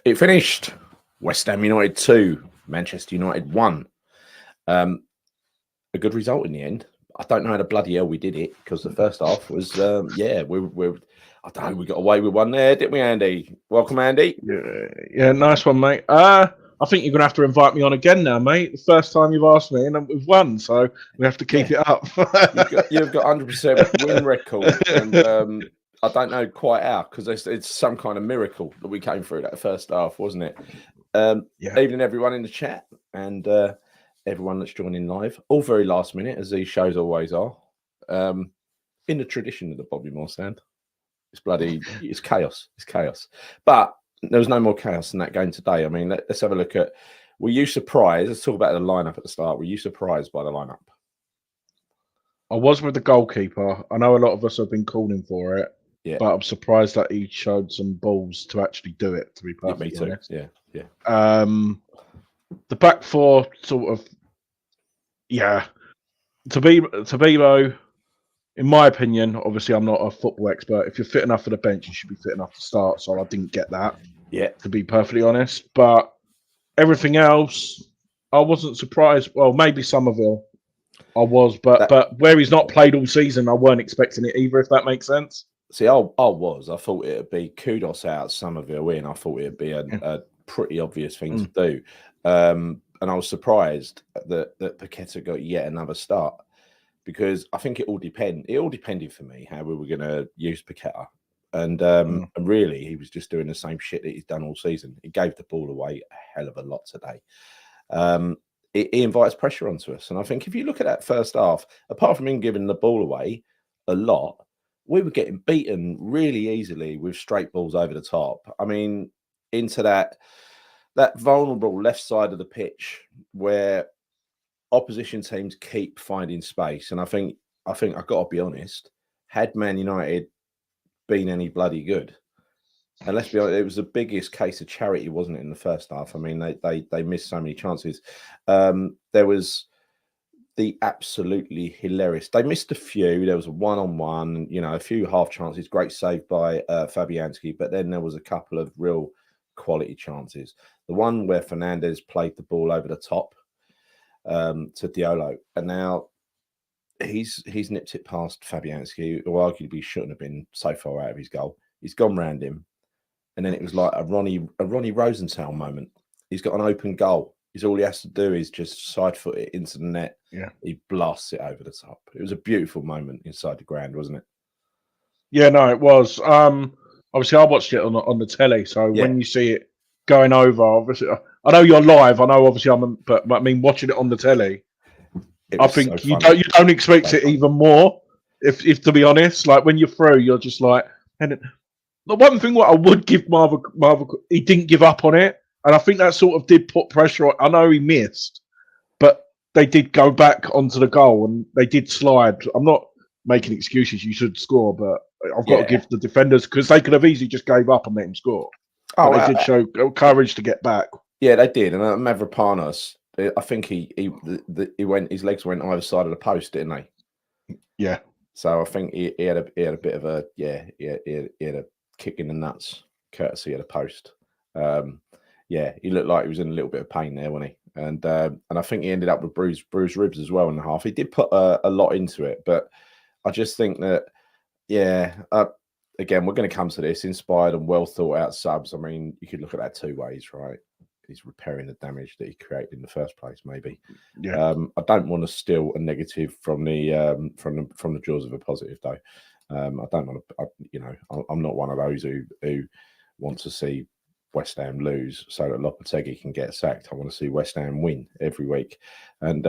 It finished West Ham United 2, Manchester United 1. A good result in the end. I don't know how the bloody hell we did it because the first half was, we're I don't know, we got away with one there, didn't we, Andy? Welcome, Andy. Yeah, nice one, mate. I think you're going to have to invite me on again now, mate. The first time you've asked me, and we've won, so we have to keep it up. You've got 100% win record, and I don't know quite how, because it's some kind of miracle that we came through that first half, wasn't it? Evening, everyone in the chat, and everyone that's joining live. All very last minute, as these shows always are. In the tradition of the Bobby Moore stand. It's chaos. It's chaos. But there was no more chaos in that game today. I mean, let's have a look at, were you surprised? Let's talk about the lineup at the start. Were you surprised by the lineup? I was with the goalkeeper. I know a lot of us have been calling for it, but I'm surprised that he showed some balls to actually do it, to be perfectly honest. Yeah. The back four sort of, Tabibo, in my opinion, obviously I'm not a football expert. If you're fit enough for the bench, you should be fit enough to start. So I didn't get that, to be perfectly honest. But everything else, I wasn't surprised. Well, maybe Somerville, I was, but where he's not played all season, I weren't expecting it either, if that makes sense. See, I was. I thought it would be kudos out, Somerville in. I thought it would be a pretty obvious thing to do. And I was surprised that Paqueta got yet another start, because I think it all depended for me how we were going to use Paqueta. And really, he was just doing the same shit that he's done all season. He gave the ball away a hell of a lot today. He invites pressure onto us. And I think if you look at that first half, apart from him giving the ball away a lot, we were getting beaten really easily with straight balls over the top. I mean, into that vulnerable left side of the pitch where opposition teams keep finding space. And I think I've got to be honest, had Man United been any bloody good, and let's be honest, it was the biggest case of charity, wasn't it, in the first half? I mean, they missed so many chances. There was the absolutely hilarious. They missed a few. There was a one-on-one, a few half chances. Great save by Fabianski, but then there was a couple of real quality chances. The one where Fernandez played the ball over the top to Diallo, and now he's nipped it past Fabianski, who arguably shouldn't have been so far out of his goal. He's gone round him, and then it was like a Ronnie Rosenthal moment. He's got an open goal. All he has to do is just side foot it into the net. Yeah, he blasts it over the top. It was a beautiful moment inside the ground, wasn't it? Yeah, no, it was. Obviously, I watched it on the telly, so when you see it going over, obviously, I know you're live. I know, obviously, but I mean, watching it on the telly, I think so you don't expect it even more. If to be honest, like when you're through, you're just like, and the one thing what I would give Marvel, he didn't give up on it, and I think that sort of did put pressure on. I know he missed, but they did go back onto the goal and they did slide. I'm not making excuses. You should score, but I've got to give the defenders, because they could have easily just gave up and let him score. But they did show courage to get back. Yeah, they did. And Mavropanos, I think he went. His legs went either side of the post, didn't they? Yeah. So I think he had a bit of a he had a kick in the nuts, courtesy of the post. He looked like he was in a little bit of pain there, wasn't he? And I think he ended up with bruised ribs as well in the half. He did put a lot into it, but I just think that again, we're going to come to this, inspired and well thought out subs. I mean, you could look at that two ways, right? He's repairing the damage that he created in the first place, maybe. Yeah. I don't want to steal a negative from the jaws of a positive, though. I don't want to. I'm not one of those who want to see West Ham lose so that Lopetegui can get sacked. I want to see West Ham win every week. And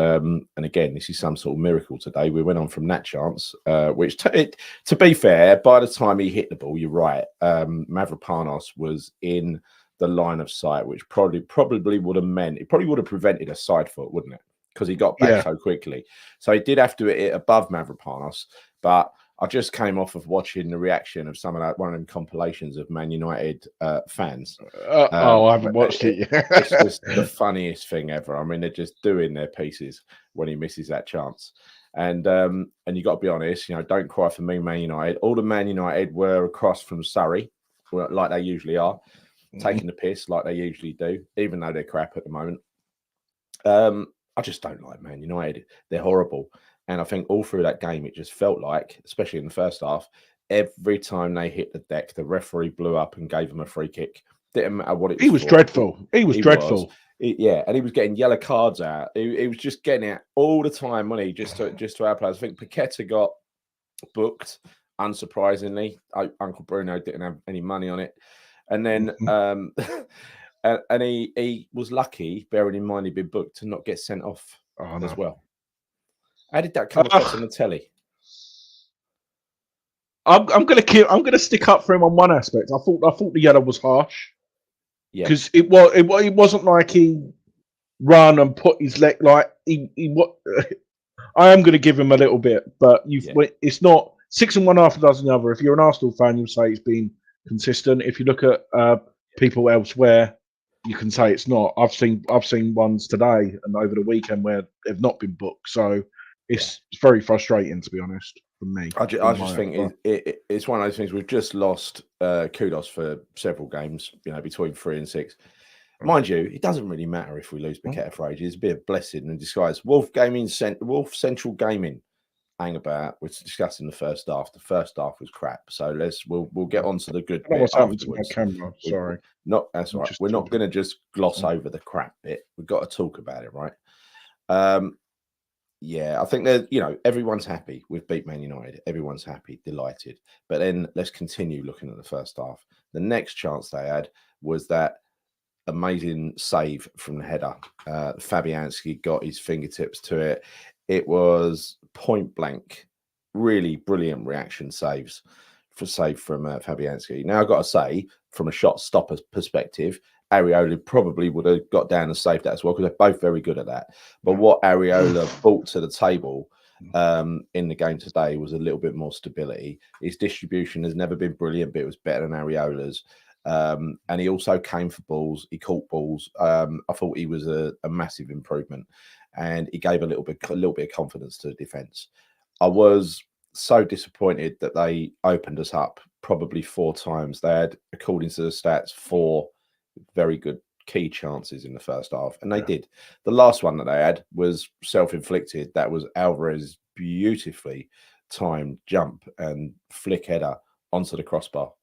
again, this is some sort of miracle today. We went on from that chance, which to be fair, by the time he hit the ball, you're right. Mavropanos was in the line of sight, which probably would have meant, it probably would have prevented a side foot, wouldn't it? Because he got back so quickly. So he did have to hit above Mavropanos, but I just came off of watching the reaction of one of them compilations of Man United fans. I haven't watched it yet. It's just the funniest thing ever. I mean, they're just doing their pieces when he misses that chance. And you got to be honest, don't cry for me, Man United. All the Man United were across from Surrey, like they usually are. taking the piss like they usually do, even though they're crap at the moment. I just don't like Man United. They're horrible. And I think all through that game, it just felt like, especially in the first half, every time they hit the deck, the referee blew up and gave them a free kick. Didn't matter what it was. He was dreadful. He was dreadful. Yeah, and he was getting yellow cards out. He was just getting it all the time, wasn't he? Just to our players. I think Paqueta got booked, unsurprisingly. Uncle Bruno didn't have any money on it. And then and he was lucky, bearing in mind he'd been booked, to not get sent off as well. How did that come across on the telly? I'm gonna stick up for him on one aspect. I thought the yellow was harsh. Yeah, because it wasn't like he run and put his leg like he I am going to give him a little bit, but it's not 6 and 1, half a dozen the other. If you're an Arsenal fan, you'll say it's been consistent. If you look at people elsewhere, you can say it's not. I've seen ones today and over the weekend where they've not been booked, so it's very frustrating, to be honest, for me. I just think it's one of those things. We've just lost kudos for several games, between 3 and 6. Mind you, it doesn't really matter if we lose Paqueta for ages. It's a bit of blessing in disguise. Wolf Central Gaming hang about. We're discussing the first half. The first half was crap. So we'll get on to the good bit afterwards. Camera. Sorry. That's all right. We're not going to just gloss over the crap bit. We've got to talk about it, right? I think that everyone's happy. We've beat Man United. Everyone's happy, delighted. But then let's continue looking at the first half. The next chance they had was that amazing save from the header. Fabianski got his fingertips to it. It was point blank, really brilliant reaction save from Fabianski. Now I've got to say, from a shot stopper's perspective, Areola probably would have got down and saved that as well, because they're both very good at that. But what Areola brought to the table in the game today was a little bit more stability. His distribution has never been brilliant, but it was better than Areola's. And he also came for balls. He caught balls. I thought he was a massive improvement, and he gave a little bit of confidence to the defense. I was so disappointed that they opened us up probably 4 times. They had, according to the stats, 4 very good key chances in the first half, and they did. The last one that they had was self-inflicted. That was Alvarez's beautifully timed jump and flick header onto the crossbar.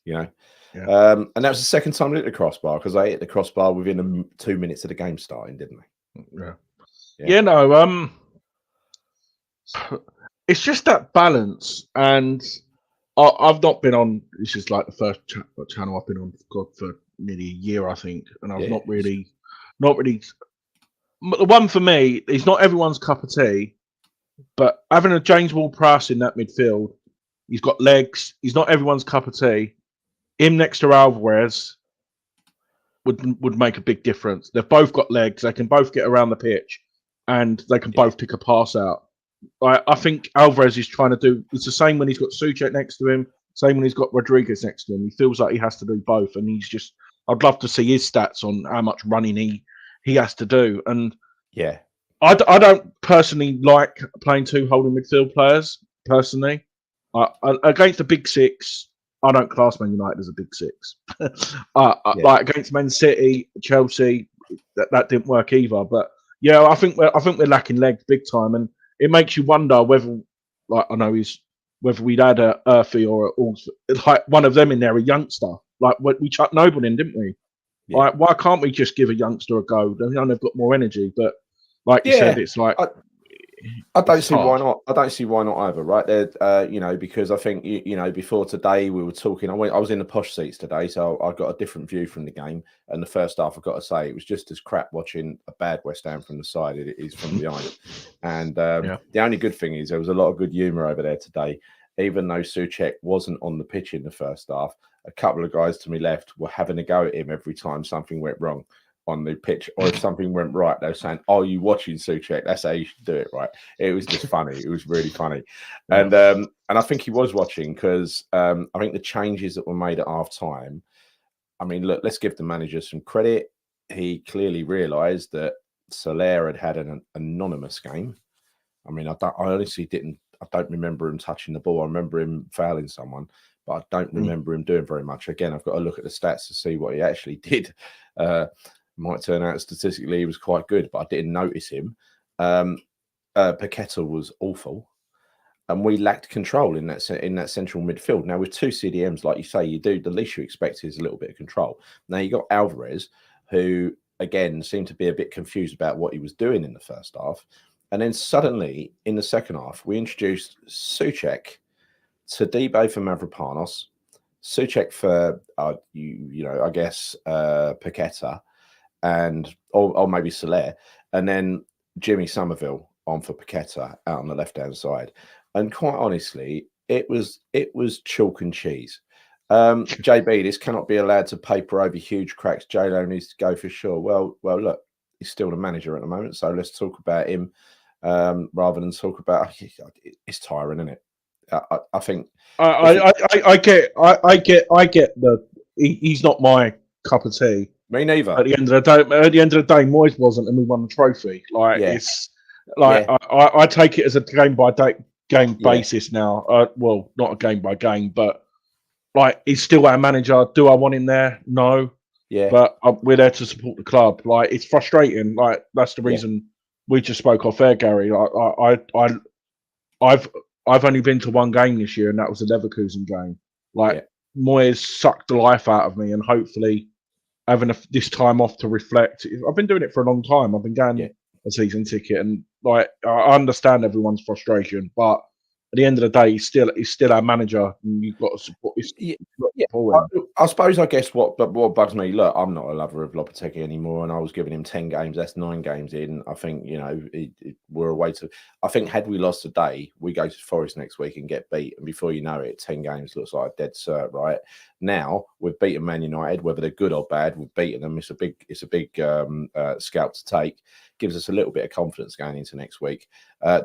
And that was the second time they hit the crossbar, because they hit the crossbar within 2 minutes of the game starting, didn't they? It's just that balance, and I've not been on. This is like the first channel I've been on for nearly a year, I think, and I've not really. The one for me is not everyone's cup of tea, but having a James Ward-Prowse in that midfield, he's got legs. He's not everyone's cup of tea. Him next to Alvarez would make a big difference. They've both got legs. They can both get around the pitch, and they can both kick a pass out. I think Alvarez is trying to do. It's the same when he's got Souček next to him. Same when he's got Rodriguez next to him. He feels like he has to do both, and he's just. I'd love to see his stats on how much running he has to do. And I don't personally like playing 2 holding midfield players. Personally, against the big 6. I don't class Man United as a big 6. Like against Man City, Chelsea, that didn't work either. But I think we're lacking legs big time, and it makes you wonder whether, whether we'd had a Earthy or like one of them in there, a youngster. Like we chucked Noble in, didn't we? Yeah. Like, why can't we just give a youngster a go? I know they've got more energy, but like you said, it's like. I don't see why not. I don't see why not either, right? There, because I think before today we were talking. I was in the posh seats today, so I got a different view from the game. And the first half, I've got to say, it was just as crap watching a bad West Ham from the side as it is from behind. And the only good thing is there was a lot of good humour over there today. Even though Souček wasn't on the pitch in the first half, a couple of guys to my left were having a go at him every time something went wrong on the pitch, or if something went right, they were saying, "Oh, you watching Souček? That's how you should do it." Right? It was just funny. It was really funny, and I think he was watching, because I think the changes that were made at half time. I mean, look, let's give the manager some credit. He clearly realised that Soler had an anonymous game. I mean, I honestly don't remember him touching the ball. I remember him fouling someone, but I don't remember him doing very much. Again, I've got to look at the stats to see what he actually did. Might turn out statistically he was quite good, but I didn't notice him. Paqueta was awful, and we lacked control in that central midfield. Now with 2 CDMs, like you say, the least you expect is a little bit of control. Now you got Alvarez, who again seemed to be a bit confused about what he was doing in the first half, and then suddenly in the second half we introduced Souček, Todibo for Mavropanos, Souček for I guess Paqueta, and or maybe Soler, and then Jimmy Somerville on for Paqueta out on the left-hand side. And quite honestly, it was chalk and cheese. JB, this cannot be allowed to paper over huge cracks. J-Lo needs to go for sure. Well, look, he's still the manager at the moment, so let's talk about him rather than talk about. It's tiring, isn't it? I think I get the he's not my cup of tea. Me neither. At the end of the day, Moyes wasn't, and we won the trophy. It's like I take it as a game by game basis now. Well, not a game by game, but like he's still our manager. Do I want him there? No. Yeah. But we're there to support the club. Like it's frustrating. Like that's the reason we just spoke off air, Gary. I've only been to one game this year, and that was the Leverkusen game. Moyes sucked the life out of me, and hopefully having this time off to reflect. I've been doing it for a long time. I've been going a season ticket, and like I understand everyone's frustration, but at the end of the day, he's still our manager, and you've got to support. I suppose. I guess what bugs me. Look, I'm not a lover of Lopetegui anymore, and I was giving him 10 games. That's 9 games in. I think we're away to. I think had we lost today, we go to Forest next week and get beat, and before you know it, 10 games looks like a dead cert. Right now, we've beaten Man United, whether they're good or bad. We've beaten them. It's a big scalp to take. Gives us a little bit of confidence going into next week.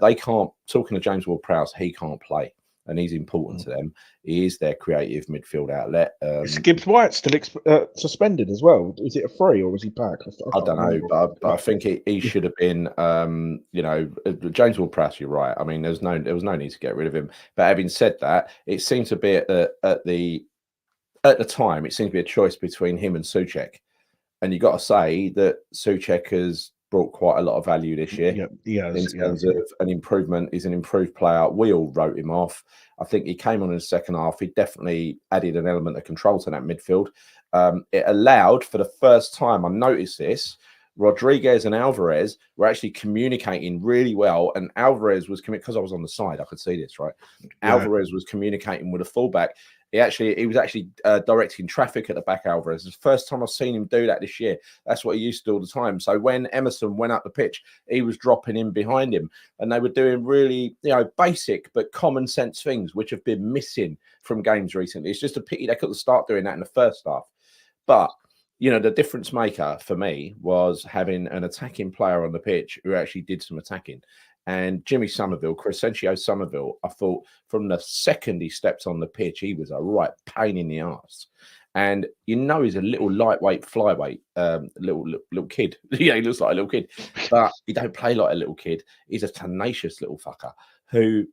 They can't. Talking to James Ward-Prowse, he can't play, and he's important to them. He is their creative midfield outlet. Is Gibbs White still suspended as well? Is it a free or was he back? I don't know, but I think he should have been. James Ward-Prowse, you're right. I mean, there was no need to get rid of him. But having said that, it seemed to be at the time, it seemed to be a choice between him and Souček, and you got to say that Souček has brought quite a lot of value this year. In terms of an improvement. He's an improved player. We all wrote him off. I think he came on in the second half. He definitely added an element of control to that midfield. It allowed, for the first time, I noticed this, Rodriguez and Alvarez were actually communicating really well, and Alvarez was because I was on the side, I could see this, right? Alvarez was communicating with a fullback. He was actually directing traffic at the back. Alvarez. It's the first time I've seen him do that this year. That's what he used to do all the time. So when Emerson went up the pitch, he was dropping in behind him, and they were doing really, basic but common sense things which have been missing from games recently. It's just a pity they couldn't start doing that in the first half. But the difference maker for me was having an attacking player on the pitch who actually did some attacking. And Jimmy Somerville, Crescencio Somerville, I thought from the second he stepped on the pitch, he was a right pain in the arse. And he's a little lightweight, flyweight, little kid. He looks like a little kid, but he don't play like a little kid. He's a tenacious little fucker who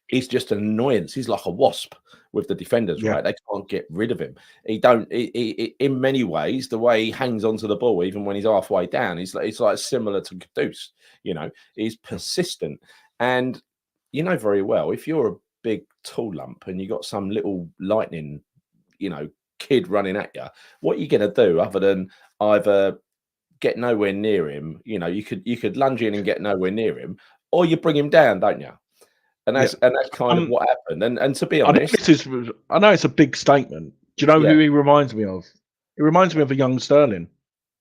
is just an annoyance. He's like a wasp with the defenders, right? They can't get rid of him. He in many ways, the way he hangs onto the ball, even when he's halfway down, it's like similar to Caduce. He's persistent. And very well, if you're a big tall lump and you got some little lightning, kid running at you, what are you going to do other than either get nowhere near him? You could lunge in and get nowhere near him, or you bring him down, don't you? And that's kind of what happened. And to be honest, I know it's a big statement. Do you know who he reminds me of? He reminds me of a young Sterling.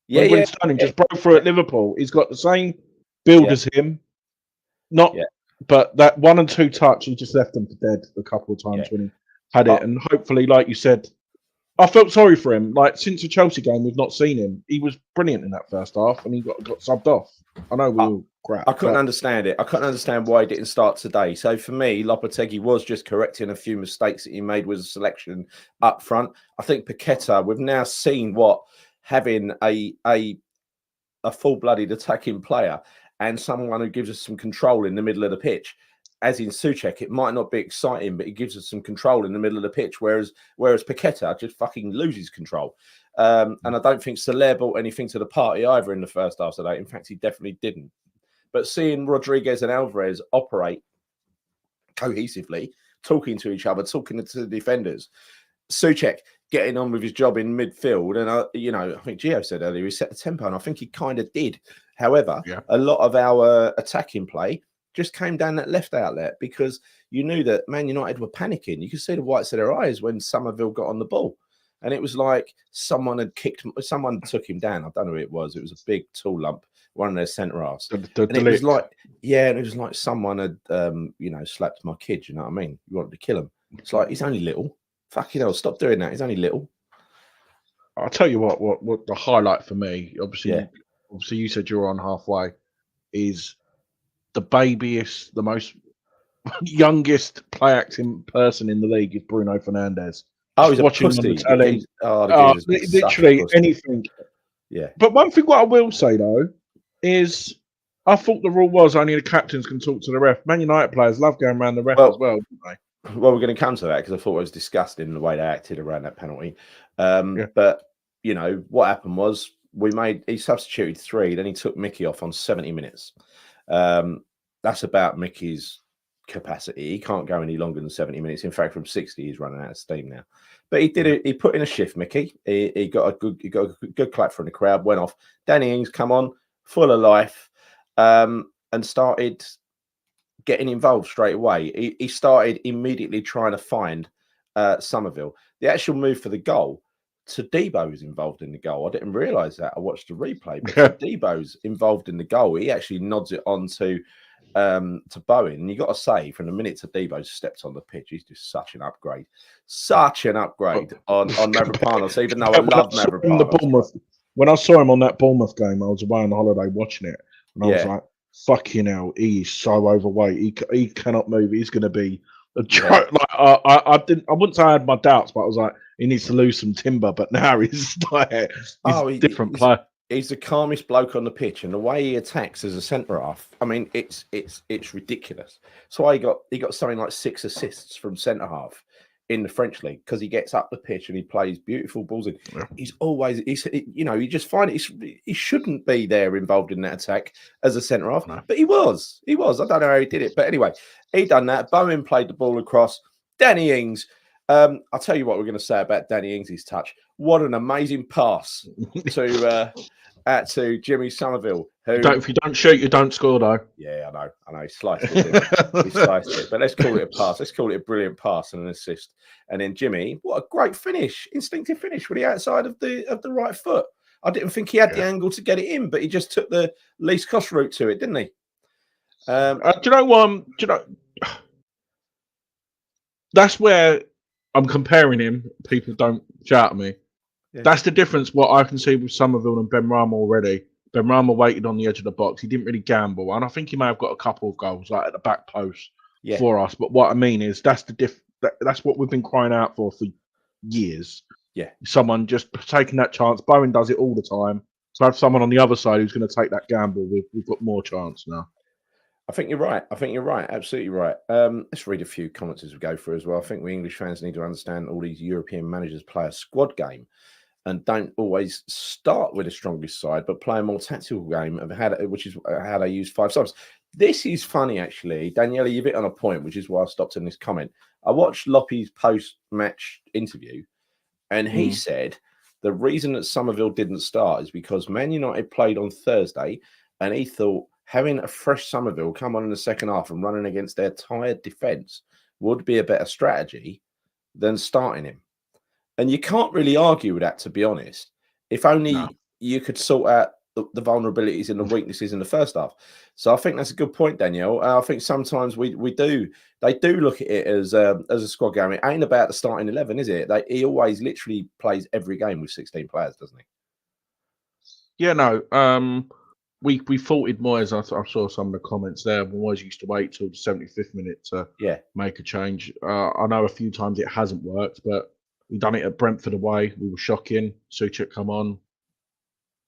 When Sterling just broke through at Liverpool, he's got the same build as him. But that 1 and 2 touch, he just left them for dead a couple of times when he had it. And hopefully, like you said, I felt sorry for him. Like since the Chelsea game, we've not seen him. He was brilliant in that first half, and he got subbed off. I know we all crap. I couldn't understand it. I couldn't understand why he didn't start today. So for me, Lopetegui was just correcting a few mistakes that he made with the selection up front. I think Paqueta, we've now seen what having a full-blooded attacking player and someone who gives us some control in the middle of the pitch as in Souček, it might not be exciting, but it gives us some control in the middle of the pitch. Whereas Paqueta just fucking loses control. And I don't think Soler brought anything to the party either in the first half today. In fact, he definitely didn't. But seeing Rodriguez and Alvarez operate cohesively, talking to each other, talking to the defenders, Souček getting on with his job in midfield, and I think Gio said earlier he set the tempo, and I think he kind of did. However, a lot of our attacking play just came down that left outlet because you knew that Man United were panicking. You could see the whites of their eyes when Somerville got on the ball. And it was like someone took him down. I don't know who it was. It was a big, tall lump, one of their centre halves. And it was like someone had, slapped my kid. You know what I mean? You wanted to kill him. It's like, he's only little. Fucking hell, stop doing that. He's only little. I'll tell you what the highlight for me, obviously you said you're on halfway, is the babyest, the most youngest play acting person in the league is Bruno Fernandes. Oh, he's watching on the telly. Literally anything. Yeah. But one thing what I will say though is I thought the rule was only the captains can talk to the ref. Man United players love going around the ref as well, don't they? Well, we're going to come to that because I thought it was disgusting the way they acted around that penalty. But what happened was he substituted 3, then he took Mickey off on 70 minutes. That's about Mickey's capacity. He can't go any longer than 70 minutes. In fact, from 60, he's running out of steam now. But he did it. He put in a shift, Mickey. He got a good clap from the crowd. Went off. Danny Ings come on, full of life, and started getting involved straight away. He started immediately trying to find Somerville. The actual move for the goal. Todibo was involved in the goal. I didn't realise that. I watched the replay. But Todibo's involved in the goal. He actually nods it on to Bowen. And you got to say, from the minute Todibo stepped on the pitch, he's just such an upgrade. Such an upgrade on Mavropanos, even though I love Mavropanos. When I saw him on that Bournemouth game, I was away on holiday watching it. And I was like, fucking hell, he is so overweight. He cannot move. He's going to be a joke. Like, I wouldn't say I had my doubts, but I was like, he needs to lose some timber. But now he's like, he's different player. He's the calmest bloke on the pitch, and the way he attacks as a centre half, I mean, it's ridiculous. So he got something like 6 assists from centre half in the French league because he gets up the pitch and he plays beautiful balls in. He's always, you just find he shouldn't be there involved in that attack as a centre half, but he was. I don't know how he did it, but anyway, he done that. Bowen played the ball across. Danny Ings. I'll tell you what we're going to say about Danny Ings' touch. What an amazing pass to Jimmy Somerville. Who, if you don't shoot, you don't score, though. Yeah, I know. He sliced it. He sliced it. But let's call it a pass. Let's call it a brilliant pass and an assist. And then Jimmy, what a great finish. Instinctive finish with the outside of the right foot. I didn't think he had the angle to get it in, but he just took the least cost route to it, didn't he? Do you know? That's where I'm comparing him. People don't shout at me. Yeah. That's the difference. What I can see with Somerville and Benrahma already. Benrahma waited on the edge of the box. He didn't really gamble, and I think he may have got a couple of goals like at the back post for us. But what I mean is that's that's what we've been crying out for years. Yeah, someone just taking that chance. Bowen does it all the time. So have someone on the other side who's going to take that gamble. We've got more chance now. I think you're right. Absolutely right. Let's read a few comments as we go through as well. I think we English fans need to understand all these European managers play a squad game and don't always start with the strongest side, but play a more tactical game of which is how they use 5 subs. This is funny, actually. Daniela, you've hit on a point, which is why I stopped in this comment. I watched Loppy's post-match interview, and he said the reason that Somerville didn't start is because Man United played on Thursday, and he thought having a fresh Somerville come on in the second half and running against their tired defence would be a better strategy than starting him. And you can't really argue with that, to be honest. If only you could sort out the vulnerabilities and the weaknesses in the first half. So I think that's a good point, Danielle. I think sometimes they do look at it as a squad game. It ain't about the starting 11, is it? He always literally plays every game with 16 players, doesn't he? Yeah, no. We faulted Moyes. I saw some of the comments there. Moyes used to wait till the 75th minute to make a change. I know a few times it hasn't worked, but we done it at Brentford away. We were shocking. Souček come on,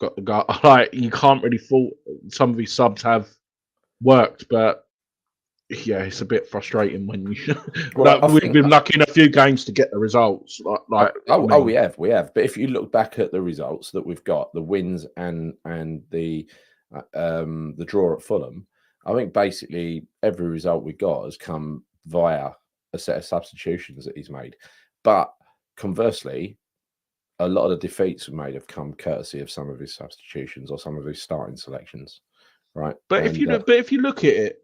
got the guy. Like, you can't really fault. Some of his subs have worked, but Yeah, it's a bit frustrating when you. Well, we've been lucky in a few games to get the results. We have. But if you look back at the results that we've got, the wins and the draw at Fulham, I think basically every result we got has come via a set of substitutions that he's made. But conversely, a lot of the defeats we made have come courtesy of some of his substitutions or some of his starting selections, right? But if you look at it,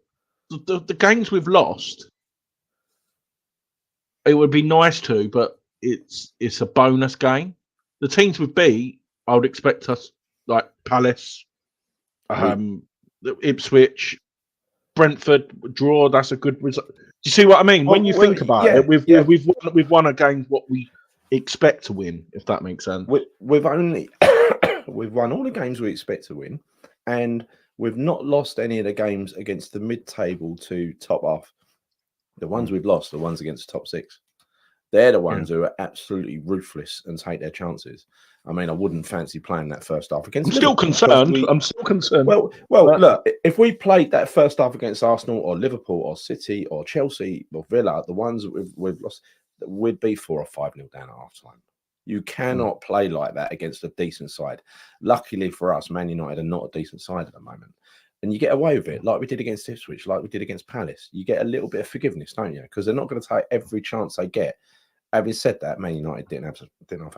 the games we've lost, it would be nice to, but it's a bonus game. The teams we've beat, I would expect us like Palace, Ipswich, Brentford draw. That's a good result. Do you see what I mean? When you think about it, we've won a game what we expect to win. If that makes sense. We've only we've won all the games we expect to win, and we've not lost any of the games against the mid-table to top half. The ones we've lost, the ones against the top six, they're the ones who are absolutely ruthless and take their chances. I mean, I wouldn't fancy playing that first half against. I'm still concerned. I'm still concerned. Well, look, if we played that first half against Arsenal or Liverpool or City or Chelsea or Villa, the ones that we've lost, we'd be 4 or 5-0 down at half time. You cannot play like that against a decent side. Luckily for us, Man United are not a decent side at the moment. And you get away with it, like we did against Ipswich, like we did against Palace. You get a little bit of forgiveness, don't you? Because they're not going to take every chance they get. Having said that, Man United didn't have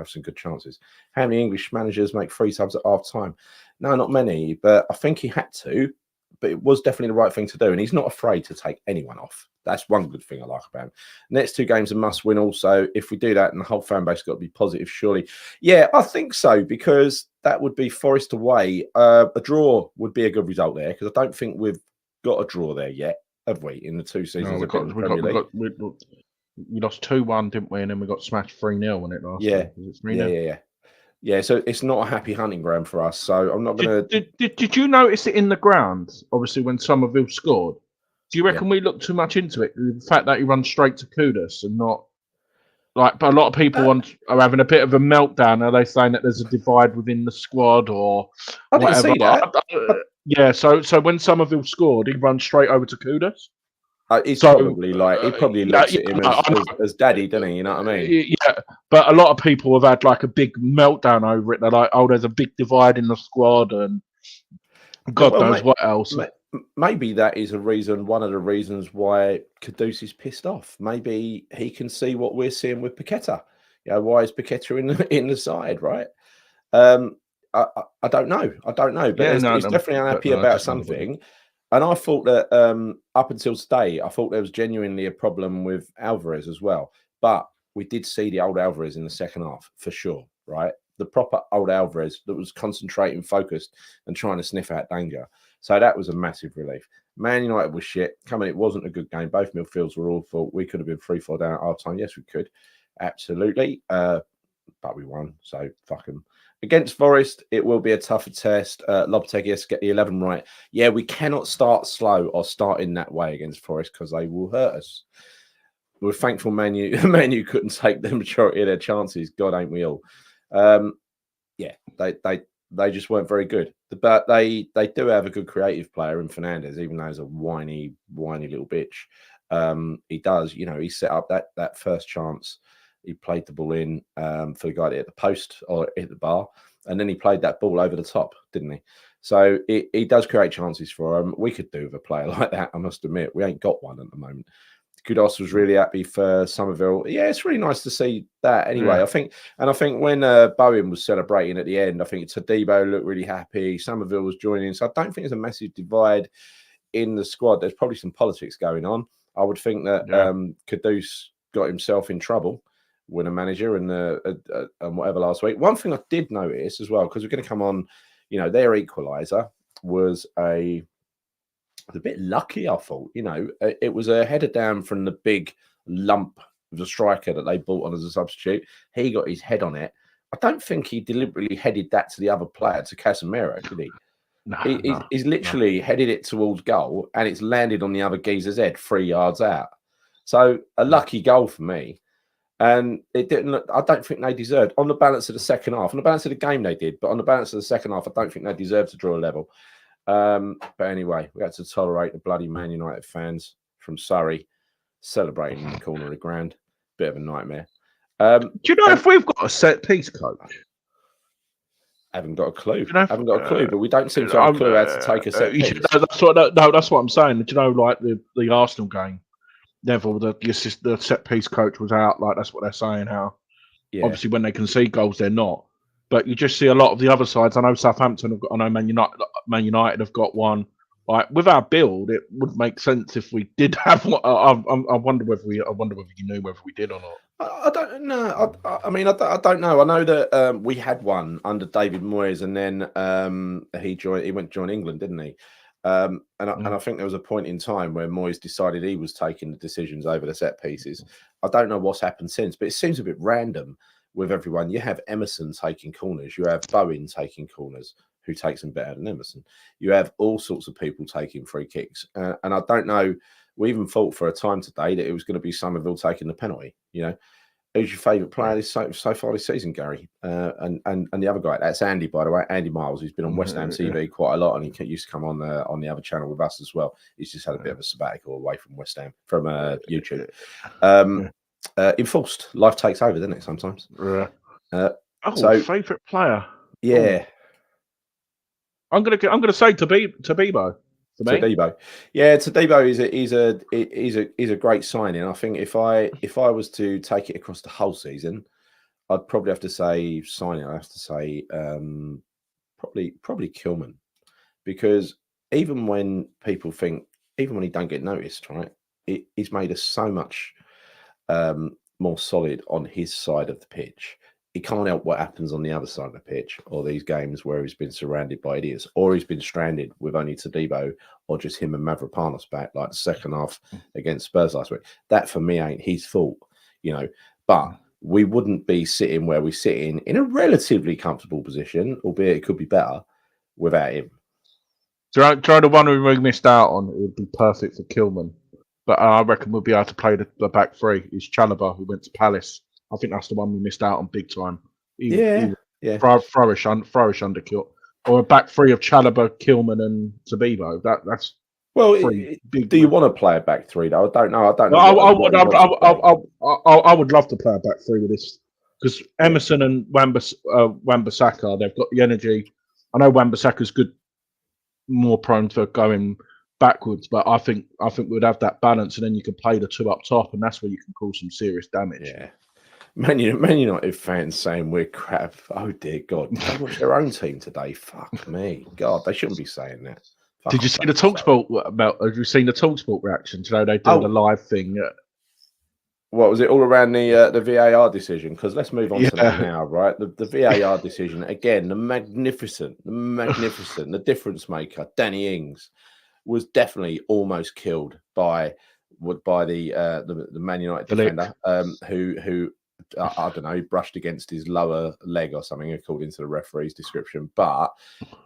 some good chances. How many English managers make 3 subs at half time? No, not many, but I think he had to. But it was definitely the right thing to do. And he's not afraid to take anyone off. That's one good thing I like about him. Next 2 games are must win also. If we do that, and the whole fan base has got to be positive, surely. Yeah, I think so, because that would be Forest away. A draw would be a good result there, because I don't think we've got a draw there yet, have we, in the 2 seasons? No, we lost 2-1, didn't we? And then we got smashed 3-0 when it last. Yeah. So it's not a happy hunting ground for us. So I'm not going to. Did you notice it in the ground? Obviously, when Somerville scored, do you reckon we looked too much into it? The fact that he runs straight to Kudus and not like. But a lot of people are having a bit of a meltdown. Are they saying that there's a divide within the squad or whatever? Didn't see that. Yeah. So when Somerville scored, he runs straight over to Kudus. He's probably he probably looks at him as daddy, doesn't he? You know what I mean? Yeah, but a lot of people have had like a big meltdown over it. They're like, "Oh, there's a big divide in the squad," and God knows what else. Maybe that is one of the reasons why Kudus is pissed off. Maybe he can see what we're seeing with Paqueta. Why is Paqueta in the side, right? I don't know. But he's definitely unhappy about something. And I thought that up until today, I thought there was genuinely a problem with Alvarez as well. But we did see the old Alvarez in the second half, for sure, right? The proper old Alvarez that was concentrating, focused, and trying to sniff out danger. So that was a massive relief. Man United was shit. It wasn't a good game. Both midfields were awful. We could have been 3-4 down at half time. Yes, we could. Absolutely. But we won, so fuck them. Against Forest, it will be a tougher test. Lopetegui, get the 11 right. Yeah, we cannot start slow or start in that way against Forest because they will hurt us. We're thankful Man U couldn't take the majority of their chances. God, ain't we all? They just weren't very good. But they do have a good creative player in Fernandes, even though he's a whiny little bitch. He does, he set up that first chance. He played the ball in for the guy to hit the post or hit the bar, and then he played that ball over the top, didn't he? So he does create chances for him. We could do with a player like that, I must admit. We ain't got one at the moment. Kudus was really happy for Somerville. Yeah, it's really nice to see that anyway. I think when Bowen was celebrating at the end, I think Todibo looked really happy. Somerville was joining. So I don't think there's a massive divide in the squad. There's probably some politics going on. I would think that Kudus got himself in trouble with a manager and whatever last week. One thing I did notice as well, because we're going to come on, their equaliser was a bit lucky, I thought. It was a header down from the big lump of the striker that they brought on as a substitute. He got his head on it. I don't think he deliberately headed that to the other player, to Casemiro, did he? No, he's literally headed it towards goal, and it's landed on the other geezer's head 3 yards out. So a lucky goal for me. And it didn't look, I don't think they deserved, on the balance of the second half, on the balance of the game they did, but on the balance of the second half, I don't think they deserved to draw a level. But anyway, we had to tolerate the bloody Man United fans from Surrey, celebrating in the corner of the ground. Bit of a nightmare. Do you know if we've got a set piece coach? Haven't got a clue. Haven't got a clue, but we don't seem to have a clue how to take a set piece. That's what I'm saying. Do you know, like the Arsenal game, Neville, the set piece coach was out. Like that's what they're saying. How obviously when they concede goals, they're not. But you just see a lot of the other sides. I know Southampton have got. I know Man United have got one. Like with our build, it would make sense if we did have one. I wonder whether you knew whether we did or not. I don't know. I mean, I don't know. I know that we had one under David Moyes, and then he went to join England, didn't he? And I think there was a point in time where Moyes decided he was taking the decisions over the set pieces. I don't know what's happened since, but it seems a bit random with everyone. You have Emerson taking corners, you have Bowen taking corners, who takes them better than Emerson. You have all sorts of people taking free kicks, and I don't know. We even thought for a time today that it was going to be Somerville taking the penalty. You know, who's your favourite player so far this season, Gary? And the other guy, that's Andy, by the way, Andy Miles, who's been on West Ham TV quite a lot, and he used to come on the other channel with us as well. He's just had a bit of a sabbatical away from West Ham, from YouTube. Enforced, life takes over, doesn't it? Sometimes. So favourite player? Yeah. I'm gonna say Todibo. Todibo, yeah, Todibo is a great signing. I think if I was to take it across the whole season, I'd probably have to say signing. I have to say probably Kilman, because even when people think, even when he don't get noticed, right, he's made us so much more solid on his side of the pitch. He can't help what happens on the other side of the pitch, or these games where he's been surrounded by idiots, or he's been stranded with only Todibo or just him and Mavropanos back, like the second half against Spurs last week. That for me ain't his fault, you know. But we wouldn't be sitting where we sit in a relatively comfortable position, albeit it could be better, without him. Try the one we missed out on. It would be perfect for Kilman, but I reckon we'll be able to play the back three. It's Chalobah, who went to Palace. I think that's the one we missed out on big time. Throwish underkill, or a back three of Chalobah, Kilman, and Todibo. That's well. Do you want to play a back three though? I don't know. I would love to play a back three with this, because Emerson and Wan-Bissaka, they've got the energy. I know Wan-Bissaka's good, more prone to going backwards, but I think we'd have that balance, and then you can play the two up top, and that's where you can cause some serious damage. Yeah. Man United fans saying we're crap. Oh dear God! They watch their own team today. Fuck me, God! They shouldn't be saying that. Did you see the TalkSport about? Have you seen the TalkSport reaction? Do you know they do the live thing? What was it all around the VAR decision? Because let's move on to that now, right? The VAR decision again. The magnificent, the difference maker, Danny Ings, was definitely almost killed by the Man United defender, who I don't know, brushed against his lower leg or something, according to the referee's description. But